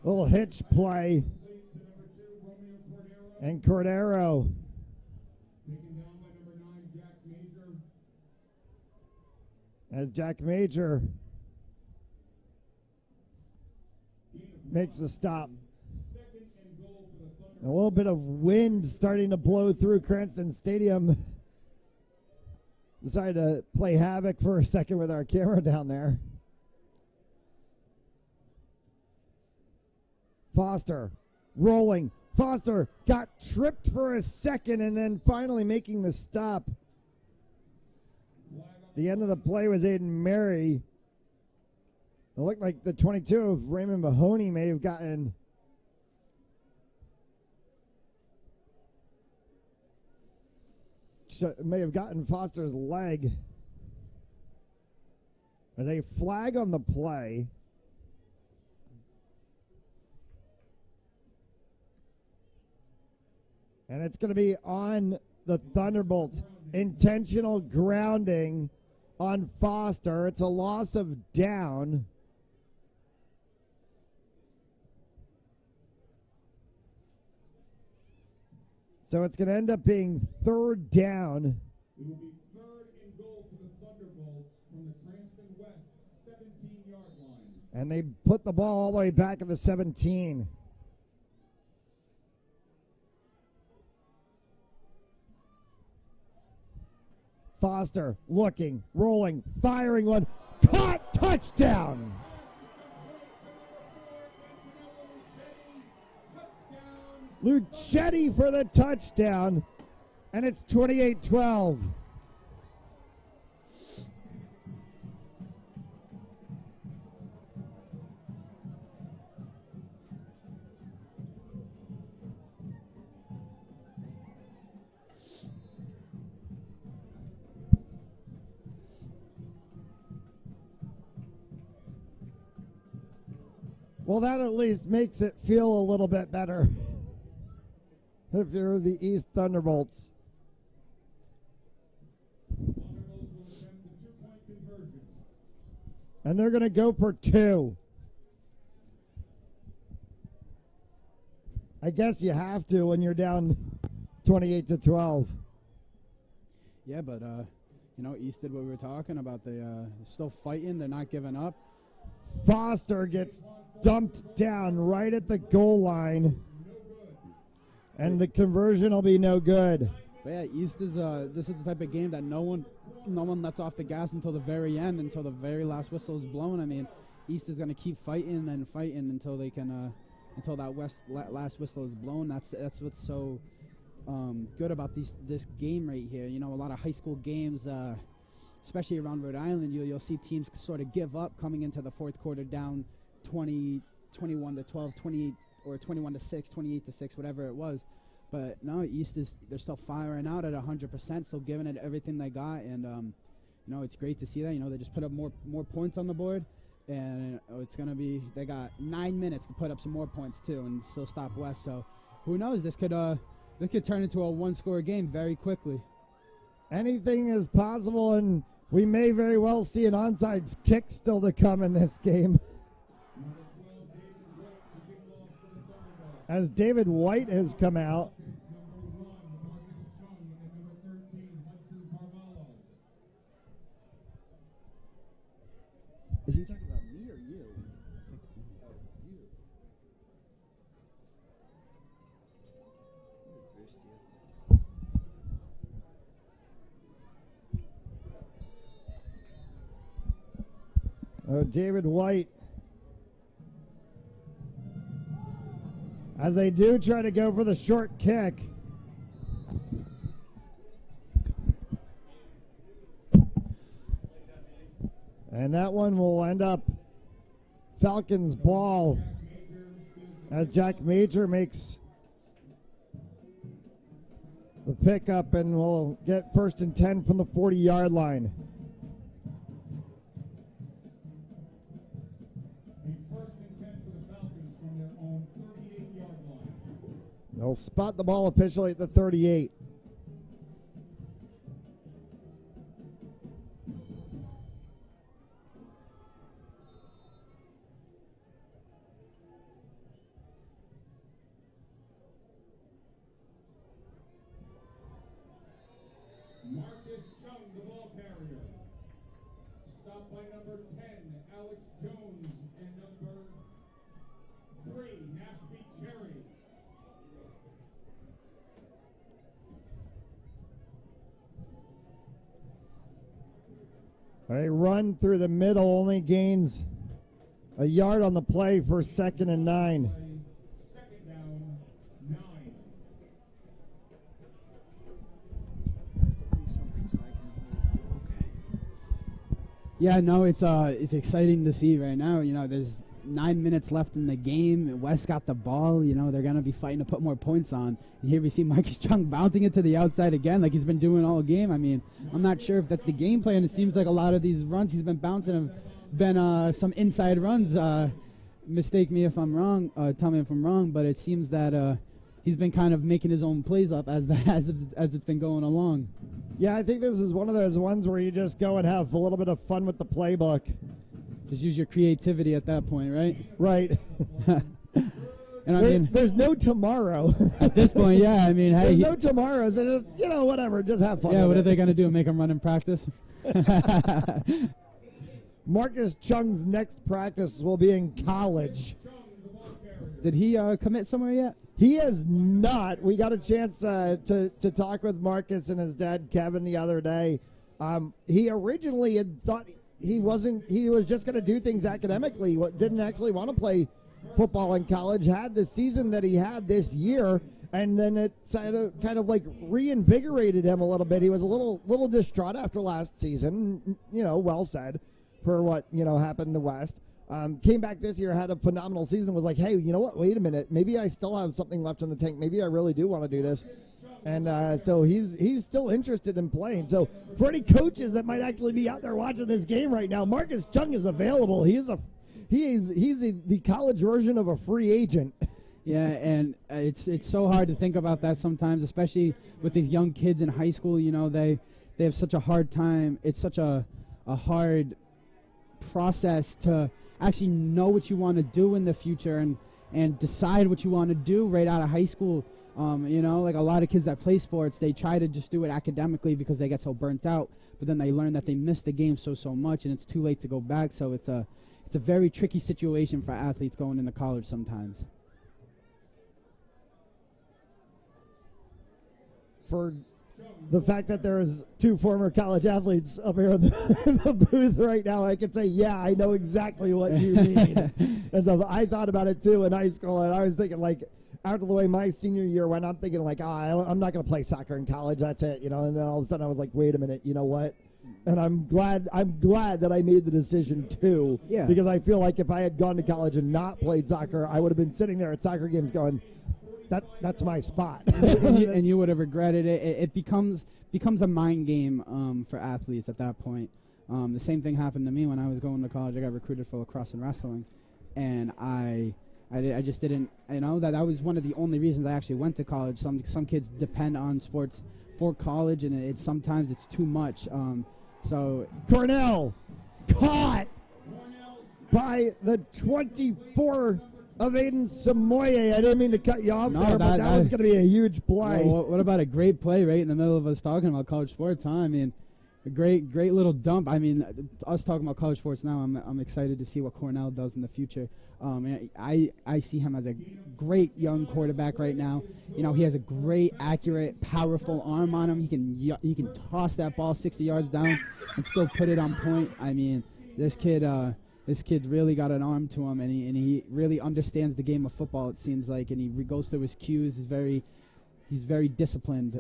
Little hitch play. And Cordero. As Jack Major makes the stop. A little bit of wind starting to blow through Cranston Stadium. Decided to play havoc for a second with our camera down there. Foster rolling. Foster got tripped for a second and then finally making the stop. The end of the play was Aiden Mary. It looked like the 22 of Raymond Mahoney may have gotten Foster's leg. There's a flag on the play. And it's going to be on the Thunderbolts. Intentional grounding on Foster. It's a loss of down. So it's going to end up being 3rd down. It will be 3rd and goal for the Thunderbolts from the Cranston West 17-yard line. And they put the ball all the way back at the 17. Foster looking, rolling, firing one. Caught, touchdown! Luchetti for the touchdown, and it's 28-12. Well, that at least makes it feel a little bit better. If you're the East Thunderbolts. And they're going to go for 2. I guess you have to when you're down 28-12. Yeah, but, East did what we were talking about. They're still fighting. They're not giving up. Foster gets dumped down right at the goal line. And the conversion will be no good. But yeah, East is this is the type of game that no one lets off the gas until the very end, until the very last whistle is blown. I mean, East is going to keep fighting and fighting until they can until that last whistle is blown. That's what's so good about this game right here. You know, a lot of high school games, especially around Rhode Island, you'll see teams sort of give up coming into the fourth quarter down 20, 21-12, 28 or 21-6, 28-6, whatever it was. But no, East they're still firing out at 100%, still giving it everything they got, and it's great to see that. They just put up more points on the board, and it's gonna be, they got 9 minutes to put up some more points too, and still stop West. So who knows? This could turn into a one-score game very quickly. Anything is possible, and we may very well see an onside kick still to come in this game. As David White has come out. Is he talking about me or you? David White. As they do try to go for the short kick. And that one will end up Falcons ball as Jack Major makes the pickup and will get 1st and 10 from the 40-yard line. They'll spot the ball officially at the 38. Marcus Chung, the ball carrier. Stopped by number 10, Alex Jones, and number 3, Nashby Cherry. A run through the middle only gains a yard on the play for 2nd and 9. Second down, 9. Yeah, no, it's exciting to see right now. You know, there's 9 minutes left in the game. West got the ball. You know, they're going to be fighting to put more points on. And here we see Marcus Chung bouncing it to the outside again like he's been doing all game. I mean, I'm not sure if that's the game plan. It seems like a lot of these runs he's been bouncing have been some inside runs. Mistake me if I'm wrong. Tell me if I'm wrong. But it seems that he's been kind of making his own plays up as it's been going along. Yeah, I think this is one of those ones where you just go and have a little bit of fun with the playbook. Just use your creativity at that point, right? Right. And I mean, there's no tomorrow. At this point, yeah. I mean, hey, there's no tomorrow, so just, you know, whatever, just have fun. Yeah, with what it. are they going to do? Make him run in practice? Marcus Chung's next practice will be in college. Did he commit somewhere yet? He has not. We got a chance to talk with Marcus and his dad, Kevin, the other day. He originally had thought he was just going to do things academically. Didn't actually want to play football in college. Had the season that he had this year, and then it kind of like reinvigorated him a little bit. He was a little distraught after last season. You know, well said for what happened to West. Came back this year, had a phenomenal season, was like, hey, you know what, wait a minute, maybe I still have something left in the tank, maybe I really do want to do this. And so he's still interested in playing. So for any coaches that might actually be out there watching this game right now, Marcus Chung is available. He's the college version of a free agent. Yeah, and it's so hard to think about that sometimes, especially with these young kids in high school. You know, they have such a hard time. It's such a hard process to actually know what you want to do in the future and decide what you want to do right out of high school. You know, like a lot of kids that play sports, they try to just do it academically because they get so burnt out, but then they learn that they missed the game so much and it's too late to go back. So it's a very tricky situation for athletes going into college sometimes. For the fact that there's 2 former college athletes up here in the booth right now, I could say, yeah, I know exactly what you mean. And so I thought about it too in high school, and I was thinking, like, after the way my senior year went, I'm thinking, like, I'm not going to play soccer in college. That's it, you know. And then all of a sudden I was like, wait a minute, you know what? And I'm glad that I made the decision too. Yeah. Because I feel like if I had gone to college and not played soccer, I would have been sitting there at soccer games going, that's my spot. and you would have regretted it. It becomes a mind game for athletes at that point. The same thing happened to me when I was going to college. I got recruited for lacrosse and wrestling, and I just didn't. You know, that was one of the only reasons I actually went to college. Some kids depend on sports for college, and sometimes it's too much. So Cornell caught by the 24 of Aiden Samoye. I didn't mean to cut you off there, but that was going to be a huge play. Well, what about a great play right in the middle of us talking about college sports, huh? I mean, a great little dump. I mean, us talking about college sports now, I'm excited to see what Cornell does in the future. I see him as a great young quarterback right now. You know, he has a great, accurate, powerful arm on him. He can toss that ball 60 yards down and still put it on point. I mean, this kid This kid's really got an arm to him, and he really understands the game of football, it seems like, and he goes through his cues. He's very disciplined.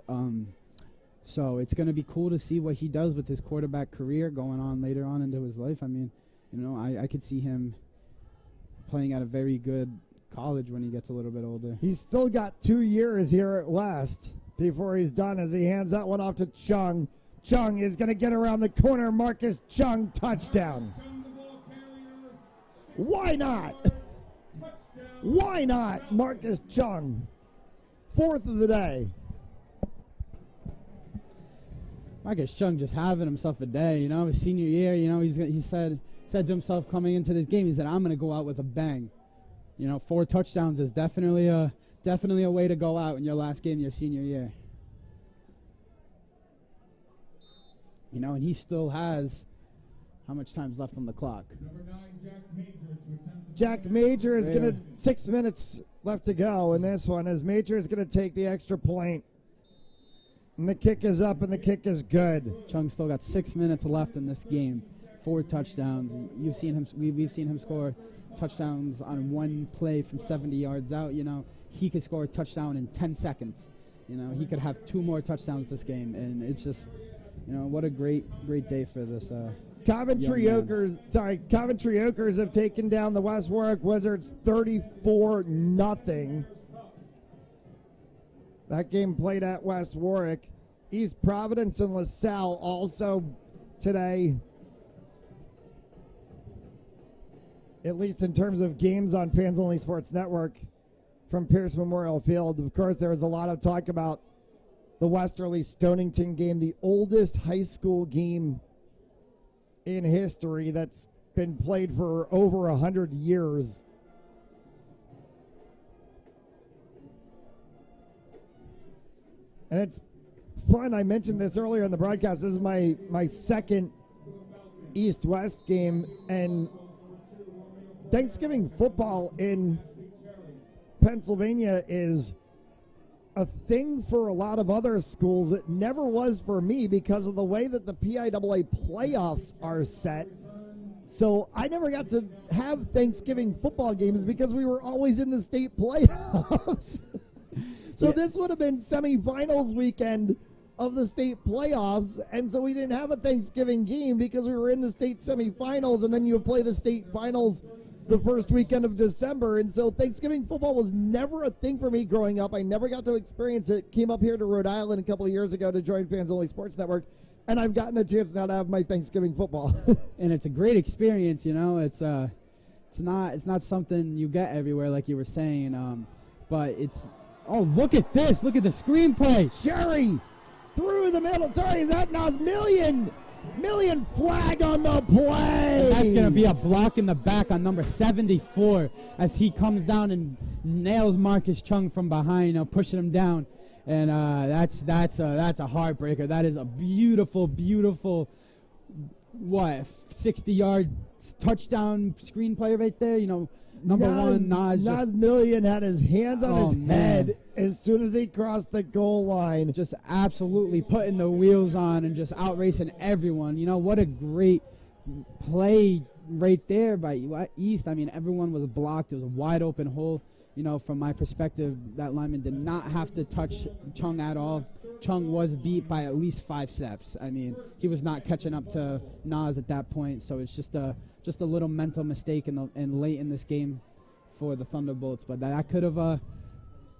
So it's going to be cool to see what he does with his quarterback career going on later on into his life. I mean, I could see him playing at a very good college when he gets a little bit older. He's still got 2 years here at West before he's done, as he hands that one off to Chung. Chung is going to get around the corner. Marcus Chung, touchdown. Why not? Why not Marcus Chung? 4th of the day. Marcus Chung just having himself a day, his senior year, he said to himself coming into this game, he said, I'm going to go out with a bang. 4 touchdowns is definitely a way to go out in your last game your senior year. And he still has how much time's left on the clock? Number 9, Jack Major to attempt Jack Major is going to 6 minutes left to go in this one, as Major is going to take the extra point. And the kick is up, and the kick is good. Chung still got 6 minutes left in this game. 4 touchdowns. You've seen him. We've seen him score touchdowns on one play from 70 yards out. He could score a touchdown in 10 seconds. He could have 2 more touchdowns this game, and it's just, what a great day for this. Coventry Oakers have taken down the West Warwick Wizards 34-0. That game played at West Warwick. East Providence and LaSalle also today, at least in terms of games on Fans Only Sports Network from Pierce Memorial Field. Of course, there was a lot of talk about the Westerly Stonington game, the oldest high school game in history that's been played for over 100 years. And it's fun. I mentioned this earlier in the broadcast. This is my second East-West game, and Thanksgiving football in Pennsylvania is a thing for a lot of other schools. It never was for me because of the way that the PIAA playoffs are set. So I never got to have Thanksgiving football games because we were always in the state playoffs. So this would have been semifinals weekend of the state playoffs, and so we didn't have a Thanksgiving game because we were in the state semifinals, and then you would play the state finals the first weekend of December. And so Thanksgiving football was never a thing for me growing up. I never got to experience it. Came up here to Rhode Island a couple of years ago to join Fans Only Sports Network, and I've gotten a chance now to have my Thanksgiving football. And it's a great experience, It's not something you get everywhere, like you were saying. But it's, oh, look at this! Look at the screenplay. Sherry through the middle. Sorry, is that Nas Million flag on the play? That's going to be a block in the back on number 74 as he comes down and nails Marcus Chung from behind, pushing him down. And that's a heartbreaker. That is a beautiful, 60-yard touchdown screenplay right there. Number one, Nas Million had his hands on his head as soon as he crossed the goal line. Just absolutely putting the wheels on and just outracing everyone. What a great play right there by East. I mean, everyone was blocked. It was a wide open hole. From my perspective, that lineman did not have to touch Chung at all. Chung was beat by at least 5 steps. I mean, he was not catching up to Nas at that point. So it's just a little mental mistake in late in this game for the Thunderbolts. But that could have,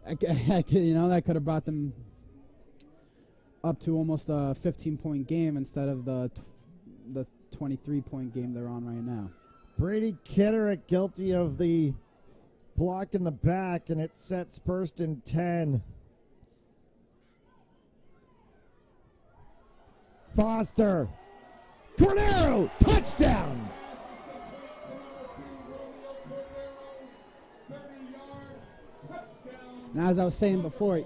that could have brought them up to almost a 15-point game instead of the 23-point game they're on right now. Brady Kitterick guilty of the block in the back, and it sets first and 10. Foster, Cordero, touchdown! And as I was saying before,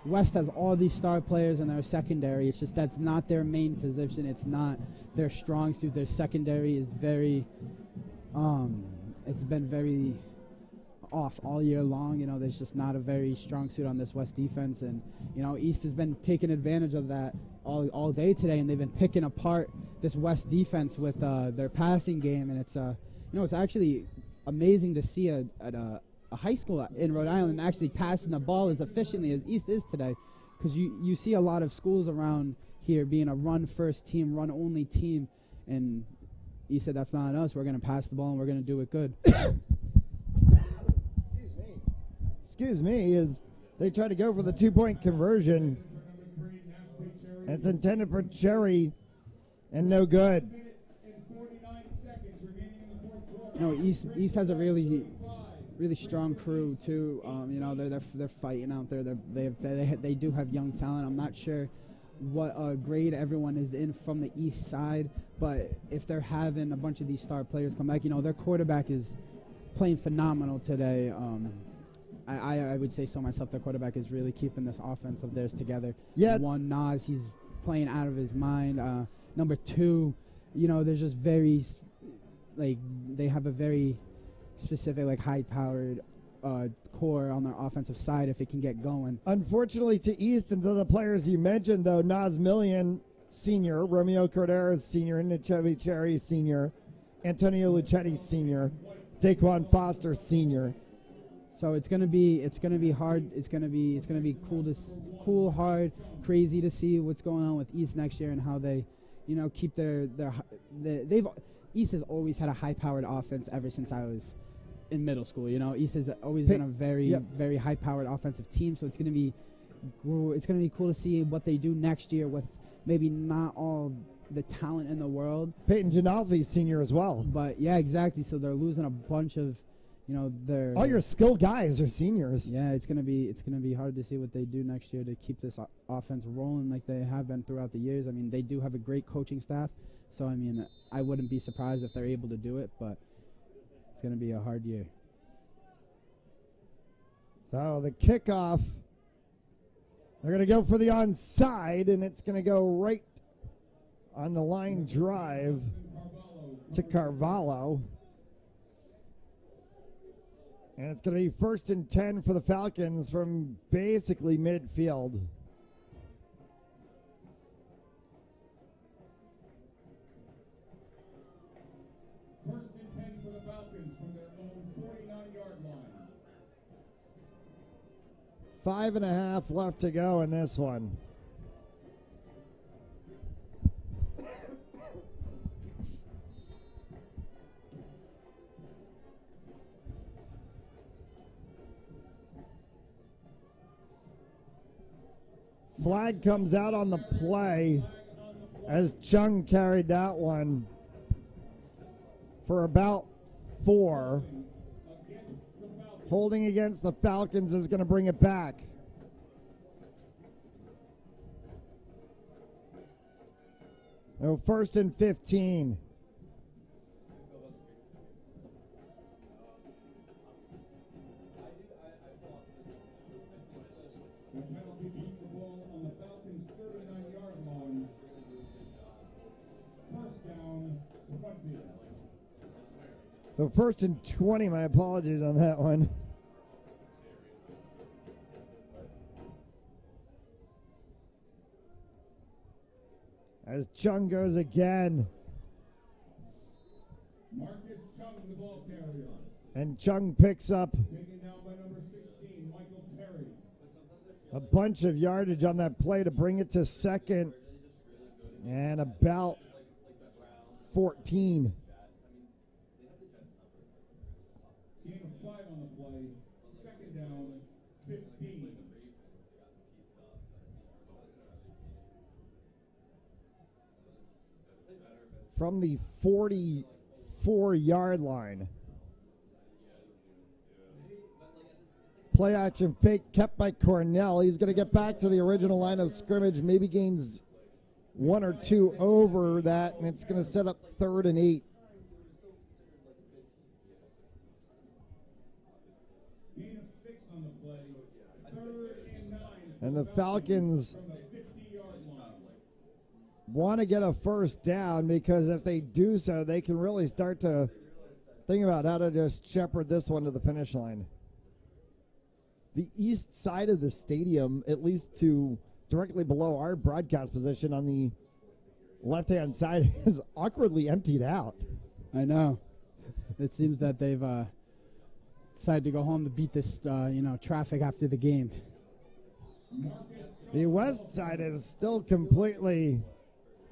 West has all these star players in their secondary. It's just that's not their main position. It's not their strong suit. Their secondary is very, it's been very off all year long. There's just not a very strong suit on this West defense. And, East has been taking advantage of that all day today, and they've been picking apart this West defense with their passing game. And it's, it's actually amazing to see at a high school in Rhode Island actually passing the ball as efficiently as East is today, because you see a lot of schools around here being a run-first team, run-only team, and East said that's not us. We're going to pass the ball and we're going to do it good. Excuse me, as they try to go for the 2-point conversion. And it's intended for Cherry, and no good. East has a really strong crew too. They're fighting out there. They do have young talent. I'm not sure what grade everyone is in from the East side, but if they're having a bunch of these star players come back, their quarterback is playing phenomenal today. I would say so myself. Their quarterback is really keeping this offense of theirs together. Yeah. One, Nas, he's playing out of his mind. Number two, there's just very, they have a very specific, high-powered core on their offensive side if it can get going. Unfortunately to East and to the players you mentioned, though, Nas Million, senior, Romeo Corderas, senior, Chevy Cherry, senior, Antonio Lucetti, senior, Daquan Foster, senior. So it's gonna be hard. It's gonna be cool, hard, crazy to see what's going on with East next year and how they, keep they've East has always had a high-powered offense ever since I was in middle school. East has always been a very high-powered offensive team. So it's gonna be cool to see what they do next year with maybe not all the talent in the world. Peyton Ginalfi, senior as well. But yeah, exactly. So they're losing a bunch of, all your skill guys are seniors. Yeah, it's gonna be hard to see what they do next year to keep this offense rolling like they have been throughout the years. I mean, they do have a great coaching staff, so I mean, I wouldn't be surprised if they're able to do it, but it's gonna be a hard year. So the kickoff, they're gonna go for the onside, and it's gonna go right on the line drive to Carvalho. And it's going to be 1st and 10 for the Falcons from basically midfield. First and 10 for the Falcons from their own 49-yard line. 5.5 left to go in this one. Flag comes out on the play as Chung carried that one for about 4. Holding against the Falcons is going to bring it back. Oh, 1st and 15. The penalty keeps the ball on the Falcons' 39-yard line. First down, 20. So 1st and 20, my apologies on that one. As Chung goes again. Marcus Chung, the ball carrier. And Chung picks up Taken down by number 16, Michael Terry. a bunch of yardage on that play to bring it to 2nd and about 14. Gain of 5 on the play. 2nd down, 15. From the 44-yard line. Play action fake kept by Cornell. He's going to get back to the original line of scrimmage, maybe gains 1 or 2 over that, and it's going to set up 3rd and 8. Gain of 6 on the play. 3rd and 9. And the Falcons want to get a first down, because if they do so, they can really start to think about how to just shepherd this one to the finish line. The east side of the stadium, at least to directly below our broadcast position on the left-hand side, is awkwardly emptied out. I know. it seems that they've decided to go home to beat this, traffic after the game. The west side is still completely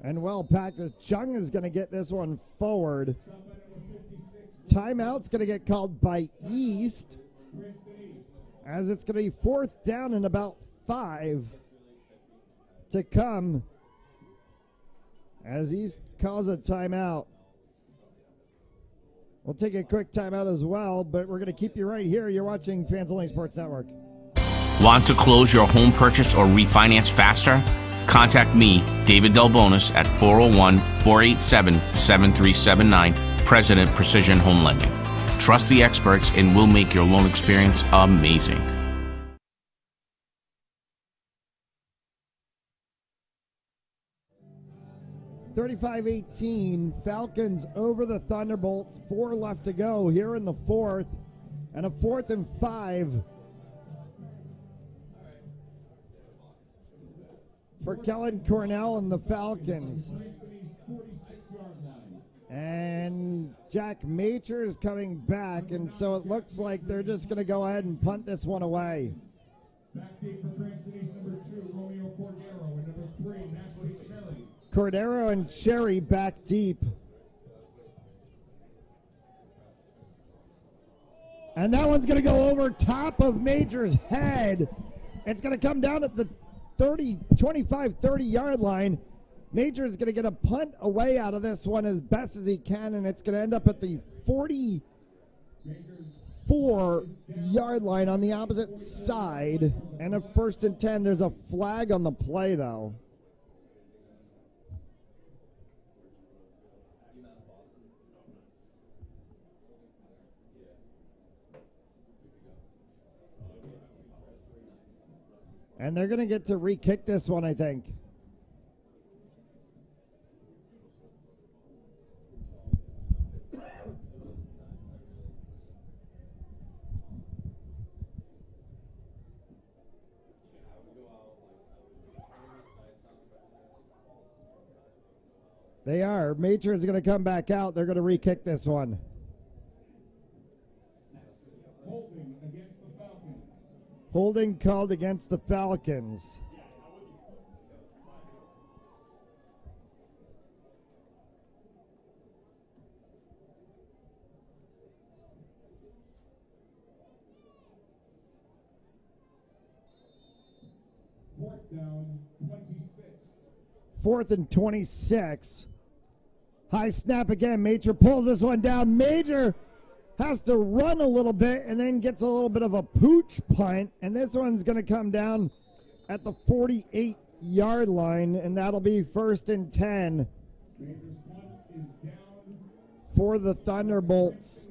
and well packed as Chung is going to get this one forward. Timeout's going to get called by East as it's going to be 4th down and about 5 to come as East calls a timeout. We'll take a quick timeout as well, but we're going to keep you right here. You're watching Fans Only Sports Network. Want to close your home purchase or refinance faster? Contact me, David Delbonis, at 401-487-7379, President Precision Home Lending. Trust the experts and we'll make your loan experience amazing. (35-18), Falcons over the Thunderbolts. 4 left to go here in the 4th, and a 4th and 5 for Kellen Cornell and the Falcons. And Jack Macher is coming back, and so it looks like they're just going to go ahead and punt this one away. Back deep for Cranston East, number 2, Romeo Cordero, and number 3, Natalie Cherry. Cordero and Cherry back deep. And that one's going to go over top of Major's head. It's going to come down at the 25-30 yard line. Major's going to get a punt away out of this one as best as he can, and it's going to end up at the 44 yard line on the opposite side. And a 1st and 10. There's a flag on the play, though. And they're going to get to re-kick this one, I think. They are. Macher is going to come back out. They're going to re-kick this one. Holding called against the Falcons. Down 26. 4th and 26. High snap again. Macher pulls this one down. Macher has to run a little bit and then gets a little bit of a pooch punt. And this one's going to come down at the 48 yard line, and that'll be 1st and 10 for the Thunderbolts.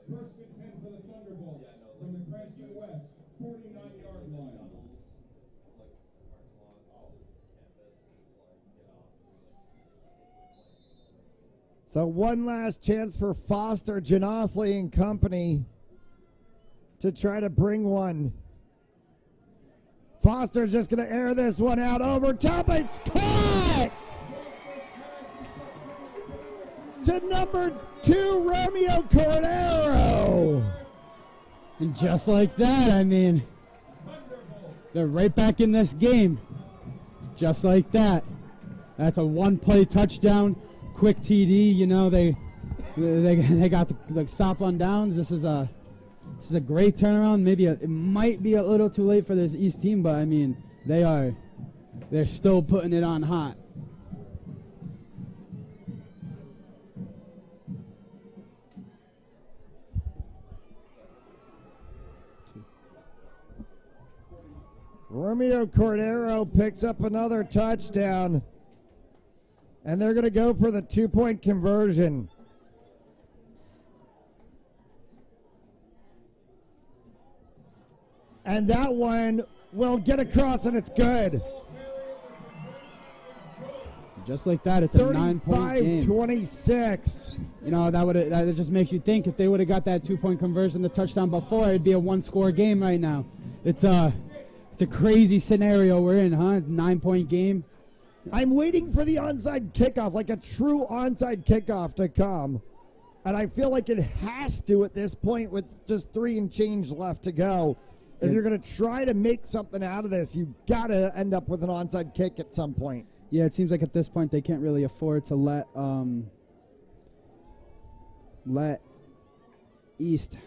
First and 10 for the Thunderbolts from the Cranston West, 49-yard line. So one last chance for Foster, Janoffley, and company to try to bring one. Foster's just going to air this one out over top. It's caught! To number 2, Romeo Cordero. And just like that, I mean, they're right back in this game. Just like that. That's a one-play touchdown, quick TD. You know, they got the stop on downs. This is a great turnaround. Maybe it might be a little too late for this East team, but I mean, they're still putting it on hot. Romeo Cordero picks up another touchdown, and they're going to go for the 2-point conversion. And that one will get across, and it's good. Just like that, it's a 9-point game. 35-26. You know, that just makes you think if they would have got that 2-point conversion, the touchdown before, it'd be a 1-score game right now. It's a It's a crazy scenario we're in, huh? 9-point game. I'm waiting for the onside kickoff, like a true onside kickoff to come. And I feel like it has to at this point with just 3 and change left to go. If you're going to try to make something out of this, you've got to end up with an onside kick at some point. Yeah, it seems like at this point they can't really afford to let East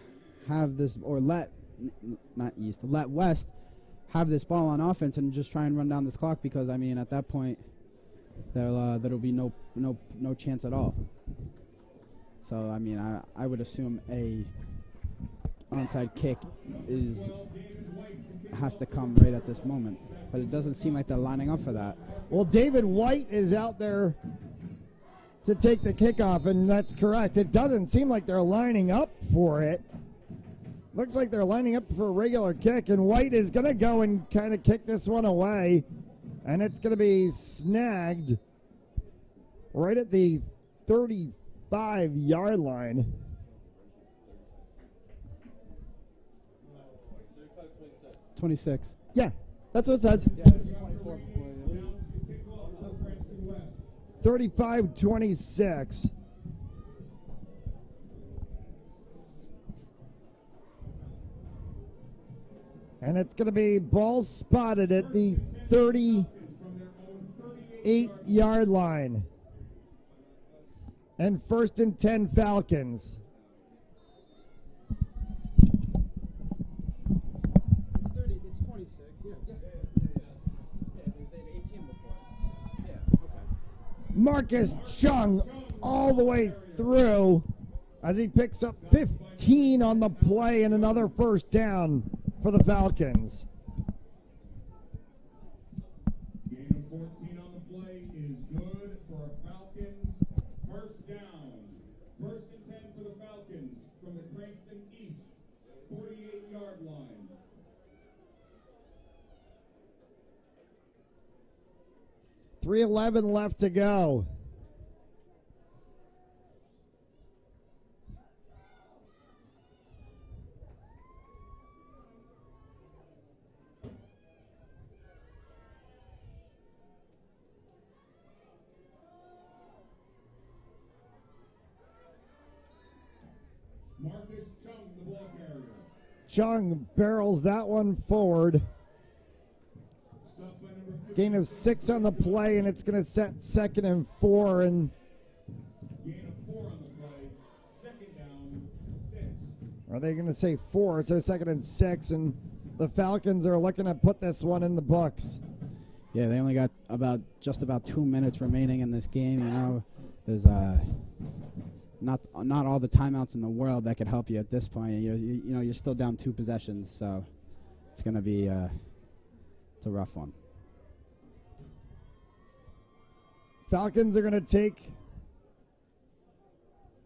have this, or let West have this ball on offense and just try and run down this clock, because I mean at that point there'll be no chance at all. So I mean I would assume a onside kick has to come right at this moment, but it doesn't seem like they're lining up for that. Well, David White is out there to take the kickoff, and that's correct. It doesn't seem like they're lining up for it. Looks like they're lining up for a regular kick, and White is going to go and kind of kick this one away, and it's going to be snagged right at the 35-yard line. $26. Yeah, that's what it says. Yeah, it was 24 before. 35-26. And it's going to be ball spotted at the 38-yard line. And 1st and 10 Falcons. It's 26, yeah. They've 18 before. Yeah, okay. Marcus Chung all the way through as he picks up 15 on the play and another first down for the Falcons. Gain of 14 on the play is good for Falcons. First down. 1st and 10 for the Falcons from the Cranston East 48-yard line. .311 left to go. Marcus Chung, the ball carrier. Chung barrels that one forward. Stopped by number 50. Gain of 6 on the play, and it's going to set 2nd and 4. And Gain of 4 on the play. 2nd down, 6. are they going to say 4? So 2nd and 6, and the Falcons are looking to put this one in the books. Yeah, they only got just about 2 minutes remaining in this game. You know, there's not all the timeouts in the world that could help you at this point. You're still down 2 possessions, so it's going to be it's a rough one. Falcons are going to take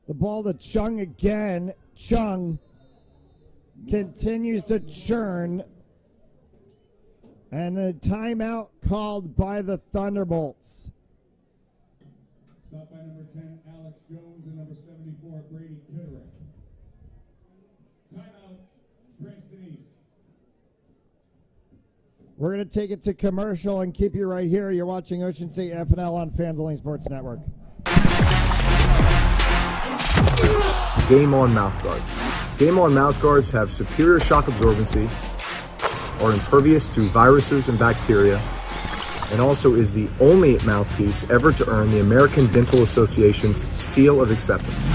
the ball to Chung again. Chung continues to churn. And a timeout called by the Thunderbolts. Stopped by number 10, Alex Jones, and number 74, Brady Kitterick. Timeout, Cranston East. We're going to take it to commercial and keep you right here. You're watching Ocean State FNL on Fans Only Sports Network. Game On mouthguards. Game On mouthguards have superior shock absorbency, are impervious to viruses and bacteria, and also is the only mouthpiece ever to earn the American Dental Association's seal of acceptance.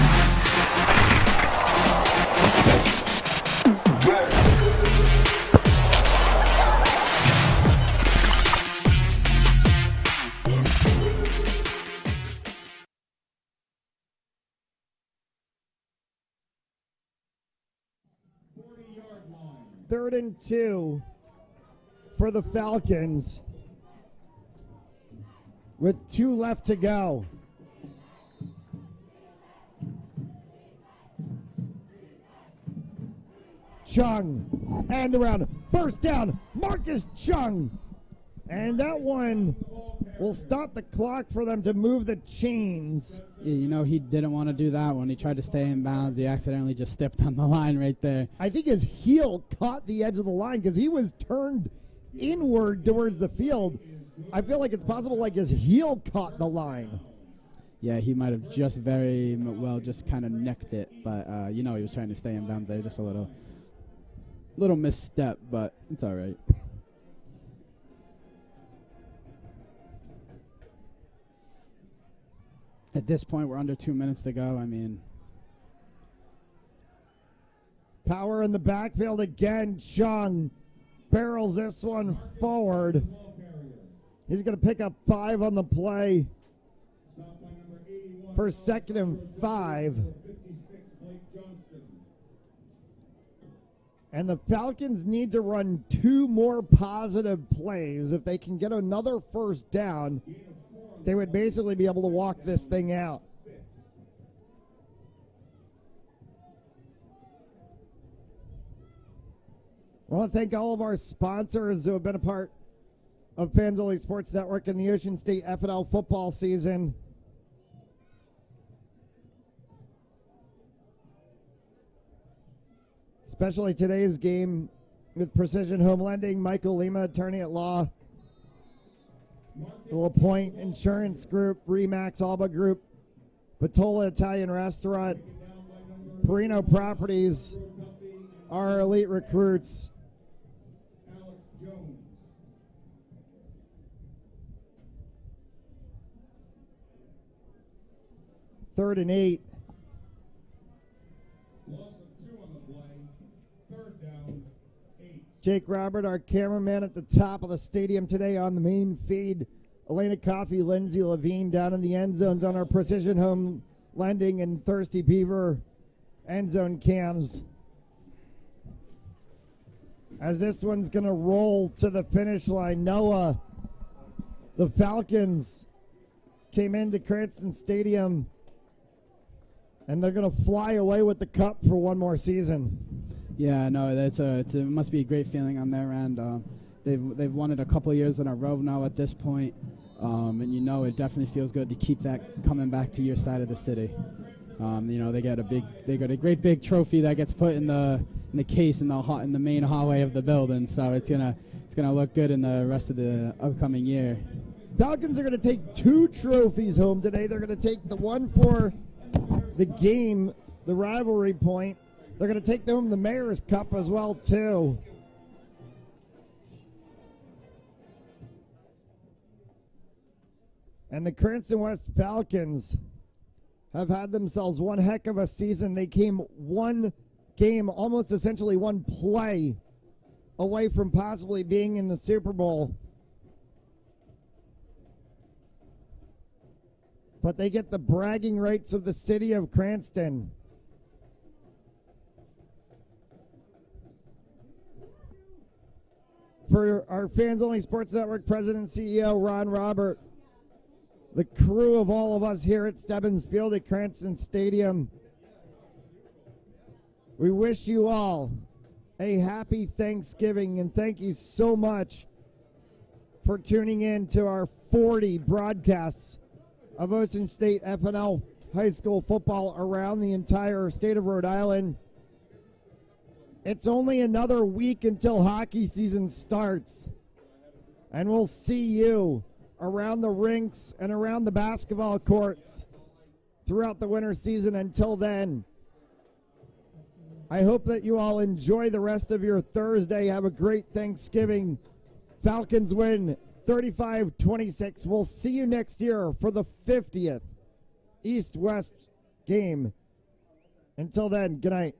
Third and 2 for the Falcons with 2 left to go. Chung, and around, first down, Marcus Chung. And that one will stop the clock for them to move the chains. Yeah, you know, he didn't want to do that one. He tried to stay in bounds. He accidentally just stepped on the line right there. I think his heel caught the edge of the line because he was turned inward towards the field. I feel like it's possible like his heel caught the line. Yeah, he might have just very well just kind of necked it, but he was trying to stay in bounds there. Just a little misstep, but it's all right. At this point, we're under 2 minutes to go. I mean, Power in the backfield again. Chung barrels this one forward. He's going to pick up 5 on the play for 2nd and 5. And the Falcons need to run 2 more positive plays. If they can get another first down, they would basically be able to walk this thing out. I want to thank all of our sponsors who have been a part of Fans Only Sports Network in the Ocean State FNL football season. Especially today's game with Precision Home Lending, Michael Lima, attorney at law, the LaPointe Insurance Group, Remax Alba Group, Patola Italian Restaurant, Perino Properties, our elite recruits. Third and 8. Jake Robert, our cameraman at the top of the stadium today on the main feed. Elena Coffey, Lindsay Levine down in the end zones on our Precision Home Lending and Thirsty Beaver end zone cams. As this one's going to roll to the finish line. Noah, the Falcons came into Cranston Stadium, and they're going to fly away with the cup for one more season. Yeah, no, it must be a great feeling on their end. They've won it a couple of years in a row now at this point, and it definitely feels good to keep that coming back to your side of the city. They got a great big trophy that gets put in the case in the main hallway of the building, so it's gonna look good in the rest of the upcoming year. Falcons are going to take 2 trophies home today. They're going to take the one for the game, the rivalry point. They're going to take home the Mayor's Cup as well, too. And the Cranston West Falcons have had themselves one heck of a season. They came one game, almost essentially one play, away from possibly being in the Super Bowl. But they get the bragging rights of the city of Cranston. For our Fans Only Sports Network President and CEO, Ron Robert, the crew of all of us here at Stebbins Field at Cranston Stadium, we wish you all a happy Thanksgiving, and thank you so much for tuning in to our 40 broadcasts of Ocean State FNL high school football around the entire state of Rhode Island. It's only another week until hockey season starts, and we'll see you around the rinks and around the basketball courts throughout the winter season. Until then, I hope that you all enjoy the rest of your Thursday. Have a great Thanksgiving. Falcons win 35-26. We'll see you next year for the 50th East-West game. Until then, good night.